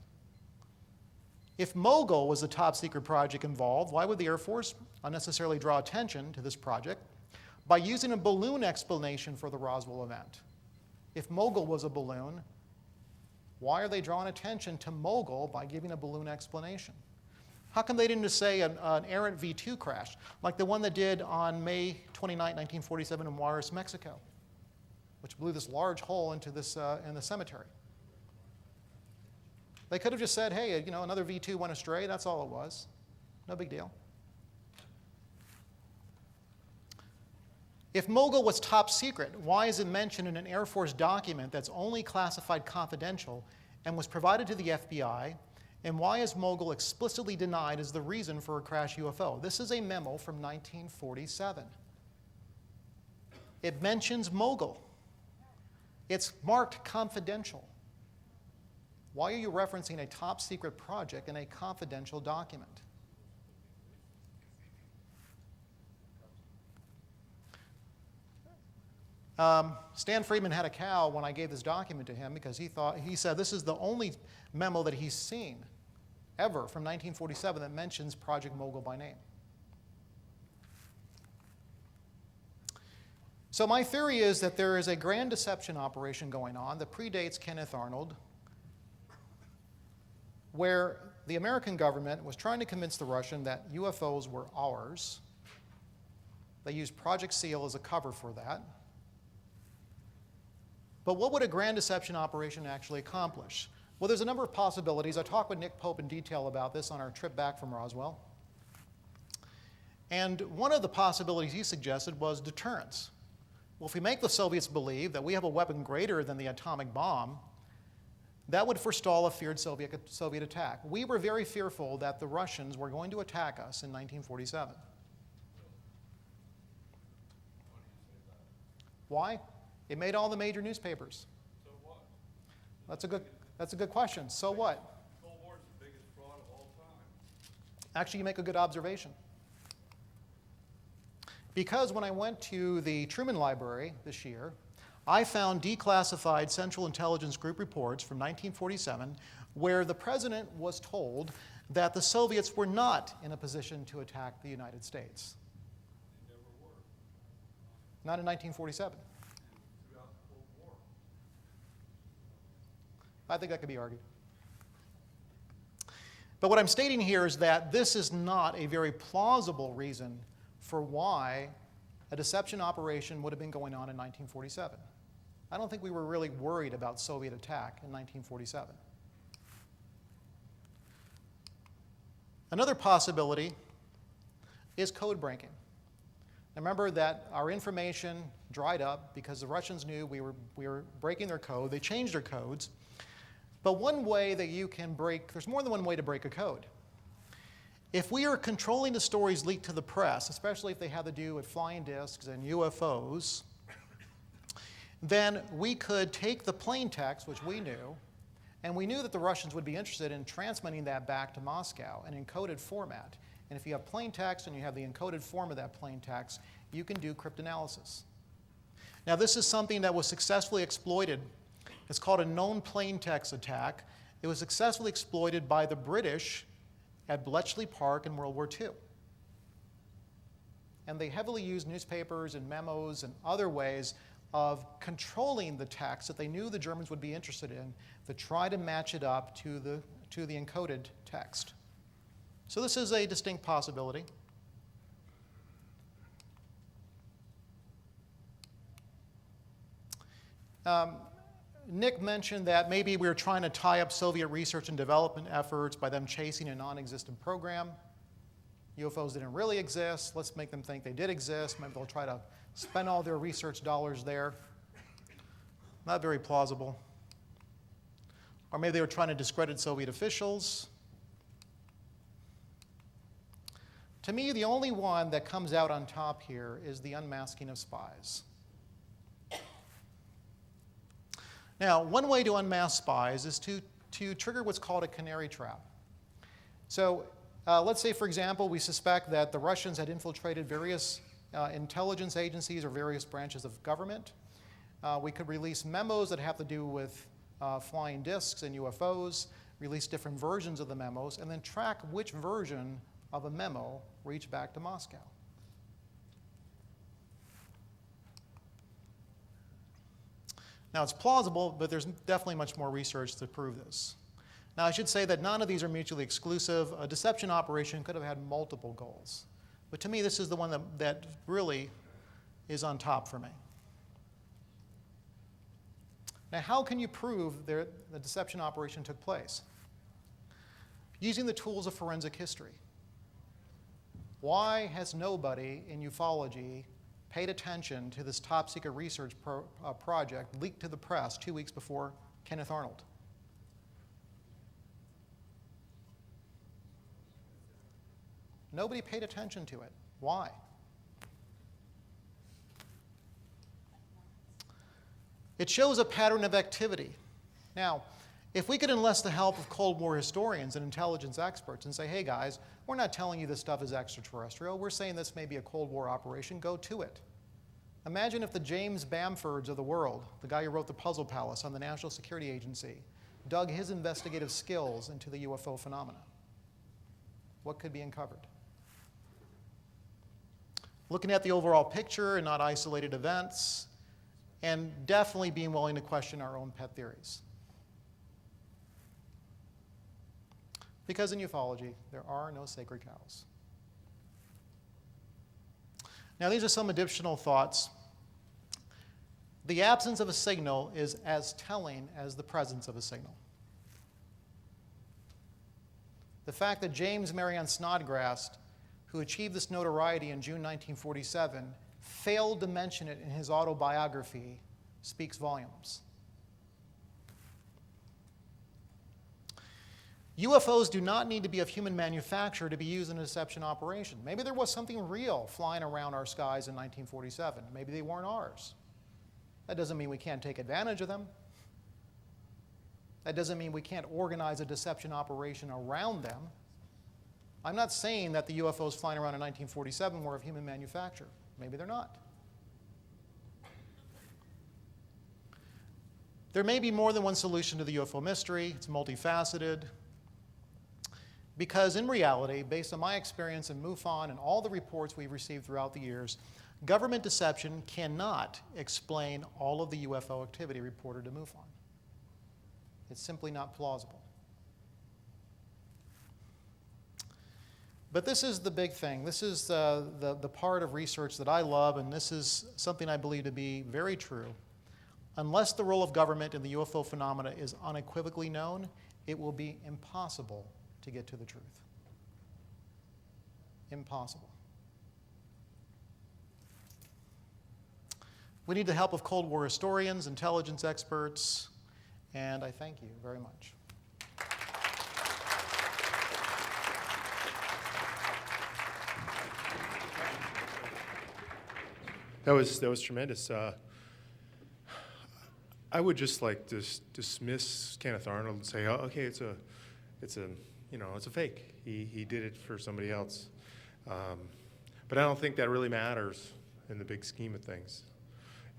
If Mogul was the top secret project involved, why would the Air Force unnecessarily draw attention to this project by using a balloon explanation for the Roswell event? If Mogul was a balloon, why are they drawing attention to Mogul by giving a balloon explanation? How come they didn't just say an errant V-2 crash, like the one that did on May 29, 1947 in Juarez, Mexico, which blew this large hole into this, in the cemetery? They could have just said, hey, another V-2 went astray, that's all it was. No big deal. If Mogul was top secret, why is it mentioned in an Air Force document that's only classified confidential and was provided to the FBI? And why is Mogul explicitly denied as the reason for a crash UFO? This is a memo from 1947. It mentions Mogul. It's marked confidential. Why are you referencing a top secret project in a confidential document? Stan Friedman had a cow when I gave this document to him because he said this is the only memo that he's seen ever from 1947 that mentions Project Mogul by name. So my theory is that there is a grand deception operation going on that predates Kenneth Arnold, where the American government was trying to convince the Russian that UFOs were ours. They used Project SEAL as a cover for that. But what would a grand deception operation actually accomplish? Well, there's a number of possibilities. I talked with Nick Pope in detail about this on our trip back from Roswell. And one of the possibilities he suggested was deterrence. Well, if we make the Soviets believe that we have a weapon greater than the atomic bomb, that would forestall a feared Soviet attack. We were very fearful that the Russians were going to attack us in 1947. Why? It made all the major newspapers. So what? That's a good question. So what? Cold War is the biggest fraud of all time. Actually, you make a good observation. Because when I went to the Truman Library this year, I found declassified Central Intelligence Group reports from 1947 where the president was told that the Soviets were not in a position to attack the United States. They never were. Not in 1947. Throughout the Cold War. I think that could be argued. But what I'm stating here is that this is not a very plausible reason for why a deception operation would have been going on in 1947. I don't think we were really worried about Soviet attack in 1947. Another possibility is code breaking. Now remember that our information dried up because the Russians knew we were breaking their code. They changed their codes. But one way that you can break, there's more than one way to break a code. If we are controlling the stories leaked to the press, especially if they have to do with flying discs and UFOs, then we could take the plain text, which we knew, and we knew that the Russians would be interested in transmitting that back to Moscow in encoded format. And if you have plain text and you have the encoded form of that plain text, you can do cryptanalysis. Now, this is something that was successfully exploited. It's called a known plain text attack. It was successfully exploited by the British at Bletchley Park in World War II. And they heavily used newspapers and memos and other ways of controlling the text that they knew the Germans would be interested in to try to match it up to the encoded text. So this is a distinct possibility. Nick mentioned that maybe we were trying to tie up Soviet research and development efforts by them chasing a non-existent program. UFOs didn't really exist. Let's make them think they did exist. Maybe they'll try to spend all their research dollars there. Not very plausible. Or maybe they were trying to discredit Soviet officials. To me, the only one that comes out on top here is the unmasking of spies. Now, one way to unmask spies is to trigger what's called a canary trap. So let's say, for example, we suspect that the Russians had infiltrated various intelligence agencies or various branches of government. We could release memos that have to do with flying discs and UFOs, release different versions of the memos, and then track which version of a memo reached back to Moscow. Now, it's plausible, but there's definitely much more research to prove this. Now, I should say that none of these are mutually exclusive. A deception operation could have had multiple goals. But to me, this is the one that really is on top for me. Now, how can you prove the deception operation took place? Using the tools of forensic history. Why has nobody in ufology paid attention to this top-secret research project leaked to the press 2 weeks before Kenneth Arnold? Nobody paid attention to it. Why? It shows a pattern of activity. Now, if we could enlist the help of Cold War historians and intelligence experts and say, hey guys, we're not telling you this stuff is extraterrestrial, we're saying this may be a Cold War operation, go to it. Imagine if the James Bamfords of the world, the guy who wrote The Puzzle Palace on the National Security Agency, dug his investigative skills into the UFO phenomena. What could be uncovered? Looking at the overall picture and not isolated events, and definitely being willing to question our own pet theories. Because in ufology, there are no sacred cows. Now, these are some additional thoughts. The absence of a signal is as telling as the presence of a signal. The fact that James Marion Snodgrass, who achieved this notoriety in June 1947, failed to mention it in his autobiography speaks volumes. UFOs do not need to be of human manufacture to be used in a deception operation. Maybe there was something real flying around our skies in 1947. Maybe they weren't ours. That doesn't mean we can't take advantage of them. That doesn't mean we can't organize a deception operation around them. I'm not saying that the UFOs flying around in 1947 were of human manufacture. Maybe they're not. There may be more than one solution to the UFO mystery. It's multifaceted. Because in reality, based on my experience in MUFON and all the reports we've received throughout the years, government deception cannot explain all of the UFO activity reported to MUFON. It's simply not plausible. But this is the big thing. This is the part of research that I love, and this is something I believe to be very true. Unless the role of government in the UFO phenomena is unequivocally known, it will be impossible to get to the truth. Impossible. We need the help of Cold War historians, intelligence experts, and I thank you very much. That was tremendous. I would just like to dismiss Kenneth Arnold and say, oh, okay, it's a fake. He did it for somebody else. But I don't think that really matters in the big scheme of things.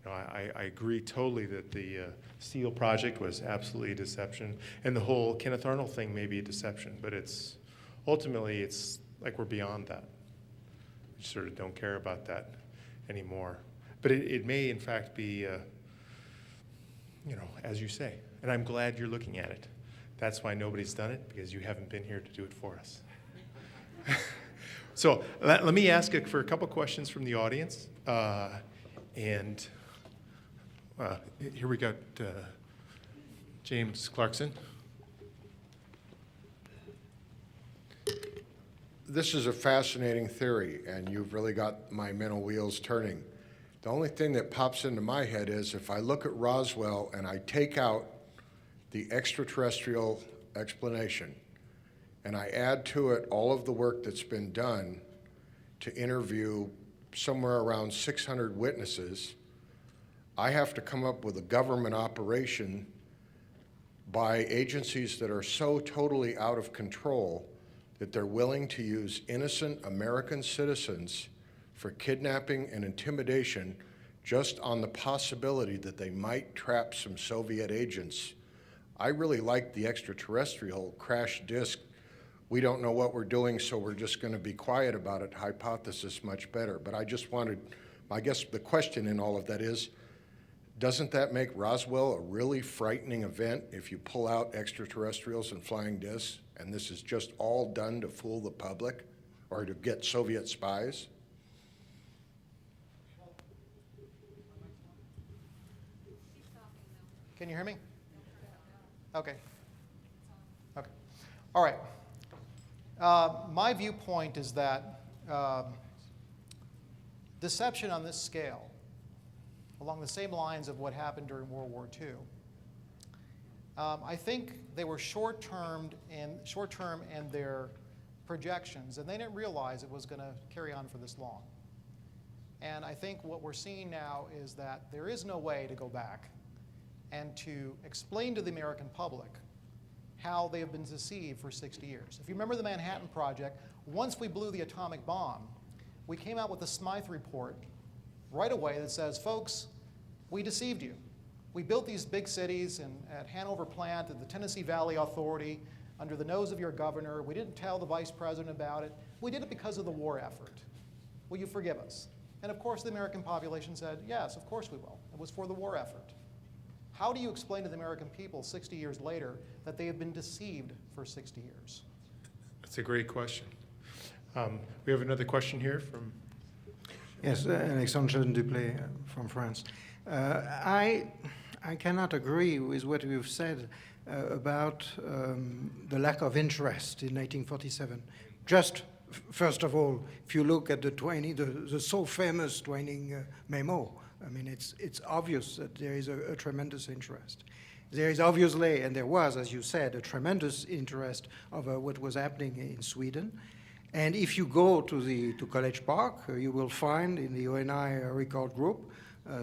You know, I agree totally that the SEAL project was absolutely a deception, and the whole Kenneth Arnold thing may be a deception, but ultimately it's like we're beyond that. We sort of don't care about that anymore. But it may in fact be, as you say, and I'm glad you're looking at it. That's why nobody's done it, because you haven't been here to do it for us. So let me ask for a couple questions from the audience. Here we got James Clarkson. This is a fascinating theory, and you've really got my mental wheels turning. The only thing that pops into my head is if I look at Roswell and I take out the extraterrestrial explanation and I add to it all of the work that's been done to interview somewhere around 600 witnesses, I have to come up with a government operation by agencies that are so totally out of control that they're willing to use innocent American citizens for kidnapping and intimidation just on the possibility that they might trap some Soviet agents. I really like the extraterrestrial crash disk, we don't know what we're doing, so we're just going to be quiet about it hypothesis much better. But I guess the question in all of that is, doesn't that make Roswell a really frightening event if you pull out extraterrestrials and flying discs, and this is just all done to fool the public or to get Soviet spies? Can you hear me? Okay. Okay. All right. My viewpoint is that deception on this scale, along the same lines of what happened during World War II, I think they were short-term in their projections, and they didn't realize it was going to carry on for this long. And I think what we're seeing now is that there is no way to go back and to explain to the American public how they have been deceived for 60 years. If you remember the Manhattan Project, once we blew the atomic bomb, we came out with the Smythe Report right away that says, folks, we deceived you. We built these big cities at Hanover Plant, at the Tennessee Valley Authority, under the nose of your governor. We didn't tell the vice president about it. We did it because of the war effort. Will you forgive us? And of course the American population said, yes, of course we will. It was for the war effort. How do you explain to the American people 60 years later that they have been deceived for 60 years? It's a great question. We have another question here from. Yes, Alexandre Duplay from France. I cannot agree with what you've said about the lack of interest in 1947. Just first of all, if you look at the so famous Twining memo, I mean, it's obvious that there is a tremendous interest. There is obviously, and there was, as you said, a tremendous interest of what was happening in Sweden. And if you go to College Park, you will find in the ONI record group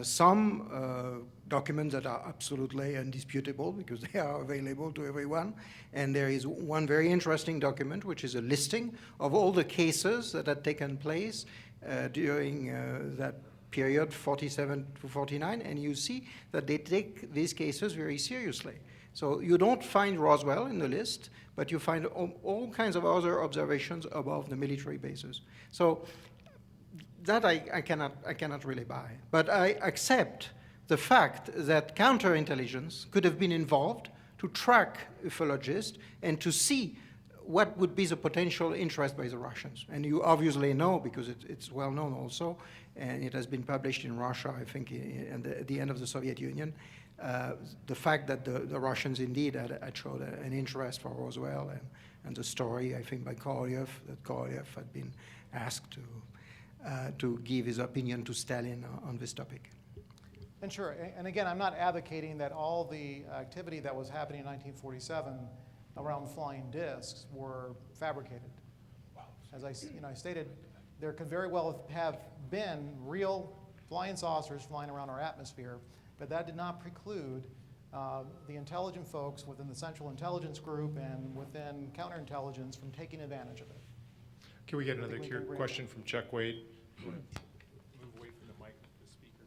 some documents that are absolutely undisputable because they are available to everyone. And there is one very interesting document, which is a listing of all the cases that had taken place during that period, 47 to 49, and you see that they take these cases very seriously. So you don't find Roswell in the list, but you find all kinds of other observations above the military bases. So that I cannot really buy. But I accept the fact that counterintelligence could have been involved to track ufologists and to see what would be the potential interest by the Russians. And you obviously know, because it's well known also, and it has been published in Russia, I think, at the end of the Soviet Union, the fact that the Russians indeed had showed an interest for Roswell, and the story, I think, by Korolev, that Korolev had been asked to give his opinion to Stalin on this topic. And sure, and again, I'm not advocating that all the activity that was happening in 1947 around flying discs were fabricated. As I stated, there could very well have been real flying saucers flying around our atmosphere, but that did not preclude the intelligent folks within the Central Intelligence Group and within counterintelligence from taking advantage of it. Can we get another question from Chuck Wade? Move away from the mic, the speaker.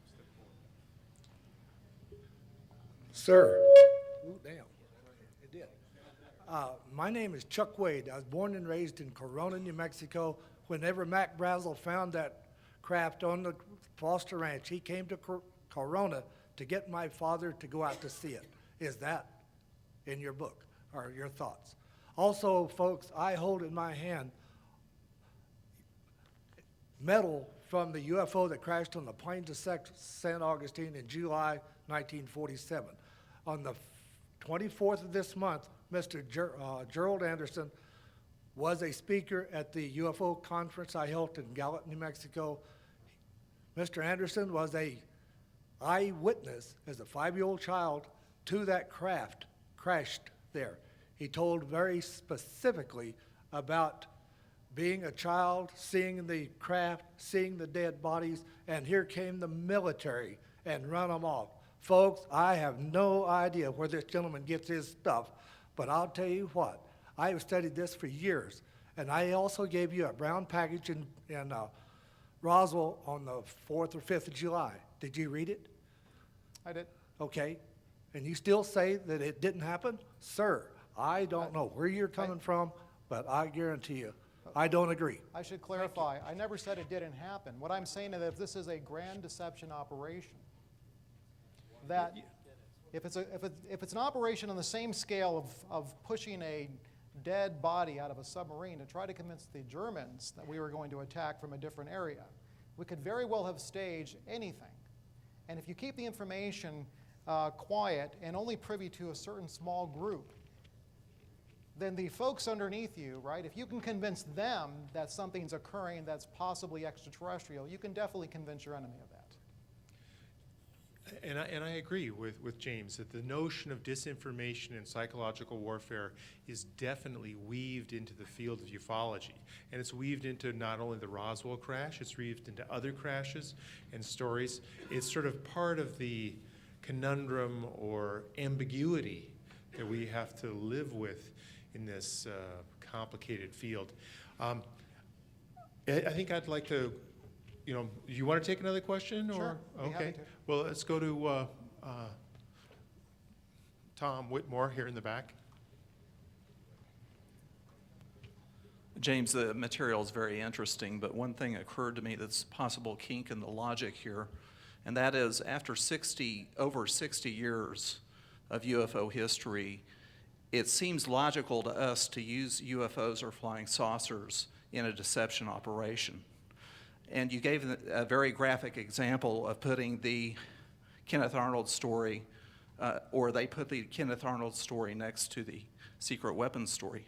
Step forward. Sir. Ooh, damn. It did. My name is Chuck Wade. I was born and raised in Corona, New Mexico. Whenever Mac Brazel found that craft on the Foster Ranch, he came to Corona to get my father to go out to see it. Is that in your book or your thoughts? Also, folks, I hold in my hand metal from the UFO that crashed on the Plains of San Augustine in July 1947. On the 24th of this month, Mr. Gerald Anderson was a speaker at the UFO conference I held in Gallup, New Mexico. Mr. Anderson was an eyewitness as a 5-year-old child to that craft crashed there. He told very specifically about being a child, seeing the craft, seeing the dead bodies, and here came the military and run them off. Folks, I have no idea where this gentleman gets his stuff, but I'll tell you what, I have studied this for years, and I also gave you a brown package in Roswell on the 4th or 5th of July. Did you read it? I did. Okay, and you still say that it didn't happen? Sir, I don't know where you're coming from, but I guarantee you, I don't agree. I should clarify. I never said it didn't happen. What I'm saying is that if this is a grand deception operation, that if it's an operation on the same scale of pushing a dead body out of a submarine to try to convince the Germans that we were going to attack from a different area, we could very well have staged anything. And if you keep the information quiet and only privy to a certain small group, then the folks underneath you, right, if you can convince them that something's occurring that's possibly extraterrestrial, you can definitely convince your enemy of that. And I agree with James that the notion of disinformation and psychological warfare is definitely weaved into the field of ufology. And it's weaved into not only the Roswell crash, it's weaved into other crashes and stories. It's sort of part of the conundrum or ambiguity that we have to live with in this complicated field. I think I'd like to, you want to take another question? Sure, Or? be happy Okay. to. Well, let's go to Tom Whitmore here in the back. James, the material is very interesting, but one thing occurred to me that's a possible kink in the logic here, and that is after over 60 years of UFO history, it seems logical to us to use UFOs or flying saucers in a deception operation. And you gave a very graphic example of putting the Kenneth Arnold story, or they put the Kenneth Arnold story next to the secret weapons story.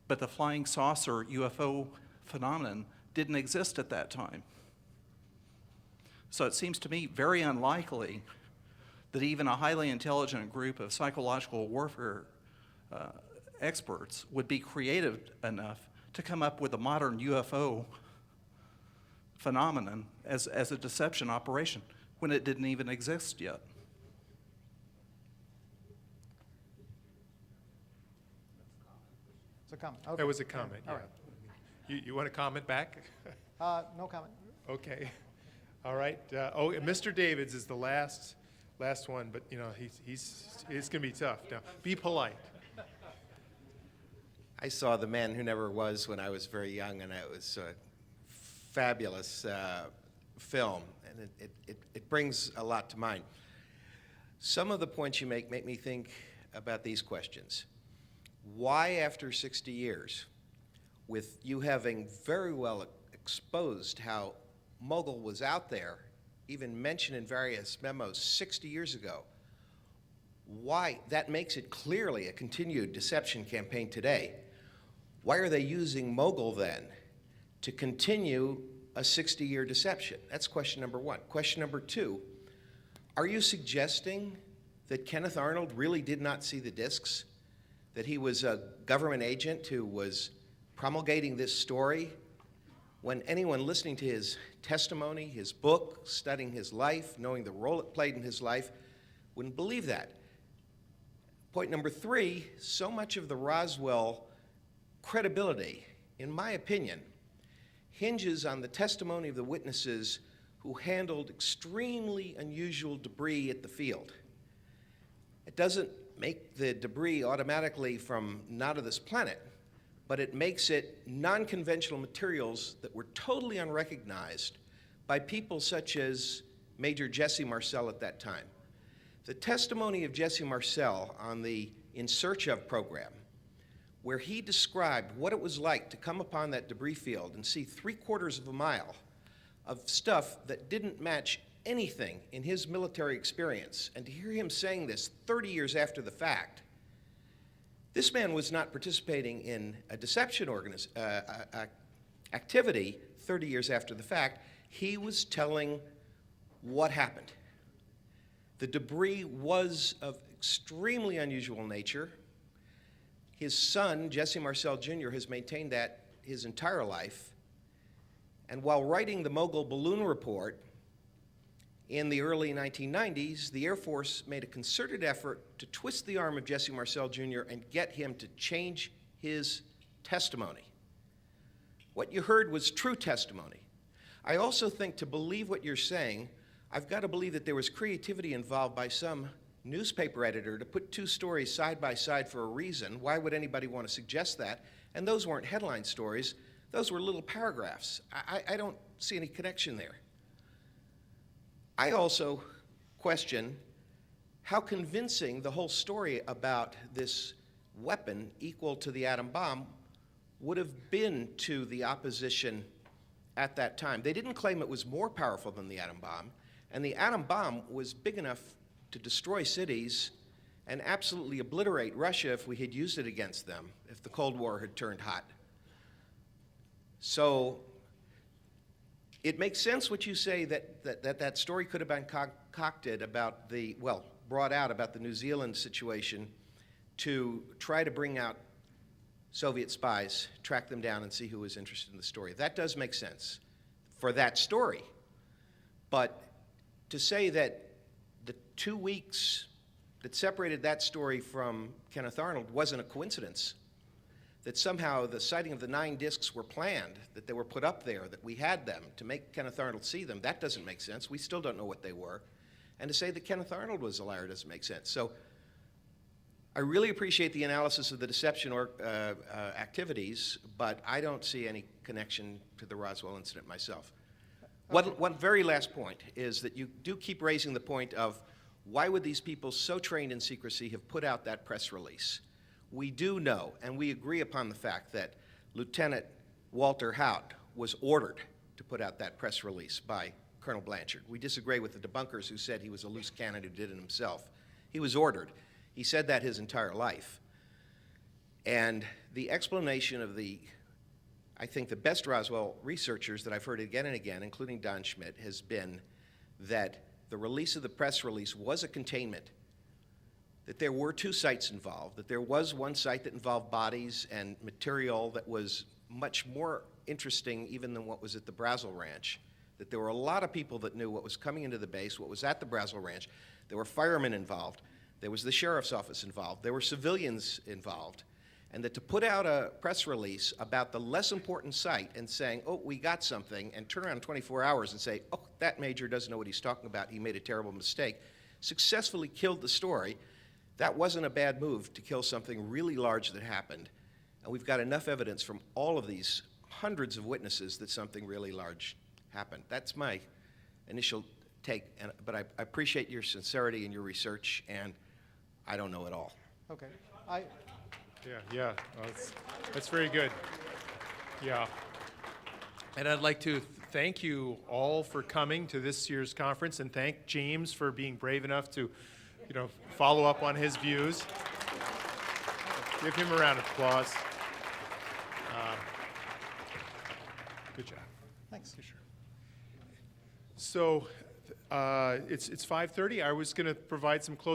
But the flying saucer UFO phenomenon didn't exist at that time. So it seems to me very unlikely that even a highly intelligent group of psychological warfare experts would be creative enough to come up with a modern UFO phenomenon as a deception operation when it didn't even exist yet. It's a comment. That Okay. was a comment, All yeah. right. You want to comment back? No comment. Okay. All right. Mr. Davids is the last one, but you know it's going to be tough. Now, be polite. I saw The Man Who Never Was when I was very young, and it was a fabulous film, and it brings a lot to mind. Some of the points you make me think about these questions. Why, after 60 years, with you having very well exposed how Mogul was out there, even mentioned in various memos 60 years ago, why that makes it clearly a continued deception campaign today? Why are they using Mogul then to continue a 60-year deception? That's question number one. Question number two, are you suggesting that Kenneth Arnold really did not see the discs? That he was a government agent who was promulgating this story? When anyone listening to his testimony, his book, studying his life, knowing the role it played in his life, wouldn't believe that. Point number three, so much of the Roswell credibility, in my opinion, hinges on the testimony of the witnesses who handled extremely unusual debris at the field. It doesn't make the debris automatically from not of this planet, but it makes it non-conventional materials that were totally unrecognized by people such as Major Jesse Marcel at that time. The testimony of Jesse Marcel on the In Search Of program, where he described what it was like to come upon that debris field and see 3/4 of a mile of stuff that didn't match anything in his military experience, and to hear him saying this 30 years after the fact, this man was not participating in a deception activity 30 years after the fact. He was telling what happened. The debris was of extremely unusual nature. His son, Jesse Marcel Jr., has maintained that his entire life. And while writing the Mogul Balloon Report in the early 1990s, the Air Force made a concerted effort to twist the arm of Jesse Marcel Jr. and get him to change his testimony. What you heard was true testimony. I also think to believe what you're saying, I've got to believe that there was creativity involved by some newspaper editor to put two stories side by side for a reason. Why would anybody want to suggest that? And those weren't headline stories. Those were little paragraphs. I don't see any connection there. I also question how convincing the whole story about this weapon equal to the atom bomb would have been to the opposition at that time. They didn't claim it was more powerful than the atom bomb, and the atom bomb was big enough to destroy cities and absolutely obliterate Russia if we had used it against them, if the Cold War had turned hot. So it makes sense what you say that story could have been concocted about brought out about the New Zealand situation to try to bring out Soviet spies, track them down, and see who was interested in the story. That does make sense for that story. But to say that the 2 weeks that separated that story from Kenneth Arnold wasn't a coincidence, that somehow the sighting of the 9 discs were planned, that they were put up there, that we had them to make Kenneth Arnold see them, that doesn't make sense. We still don't know what they were. And to say that Kenneth Arnold was a liar doesn't make sense. So I really appreciate the analysis of the deception activities, but I don't see any connection to the Roswell incident myself. One very last point is that you do keep raising the point of Why would these people so trained in secrecy have put out that press release? We do know, and we agree upon the fact that Lieutenant Walter Haut was ordered to put out that press release by Colonel Blanchard. We disagree with the debunkers who said he was a loose cannon who did it himself. He was ordered. He said that his entire life. And the explanation of I think the best Roswell researchers that I've heard again and again, including Don Schmidt, has been that the release of the press release was a containment, that there were 2 sites involved, that there was one site that involved bodies and material that was much more interesting even than what was at the Brazel Ranch, that there were a lot of people that knew what was coming into the base, what was at the Brazel Ranch. There were firemen involved. There was the sheriff's office involved. There were civilians involved. And that to put out a press release about the less important site and saying, oh, we got something, and turn around in 24 hours and say, oh, that major doesn't know what he's talking about, he made a terrible mistake, successfully killed the story. That wasn't a bad move to kill something really large that happened. And we've got enough evidence from all of these hundreds of witnesses that something really large happened. That's my initial take, but I appreciate your sincerity and your research, and I don't know it all. Okay. Yeah, that's very good. Yeah. And I'd like to thank you all for coming to this year's conference, and thank James for being brave enough to, follow up on his views. Give him a round of applause. Good job. Thanks. Sure. So it's 5:30. I was going to provide some closing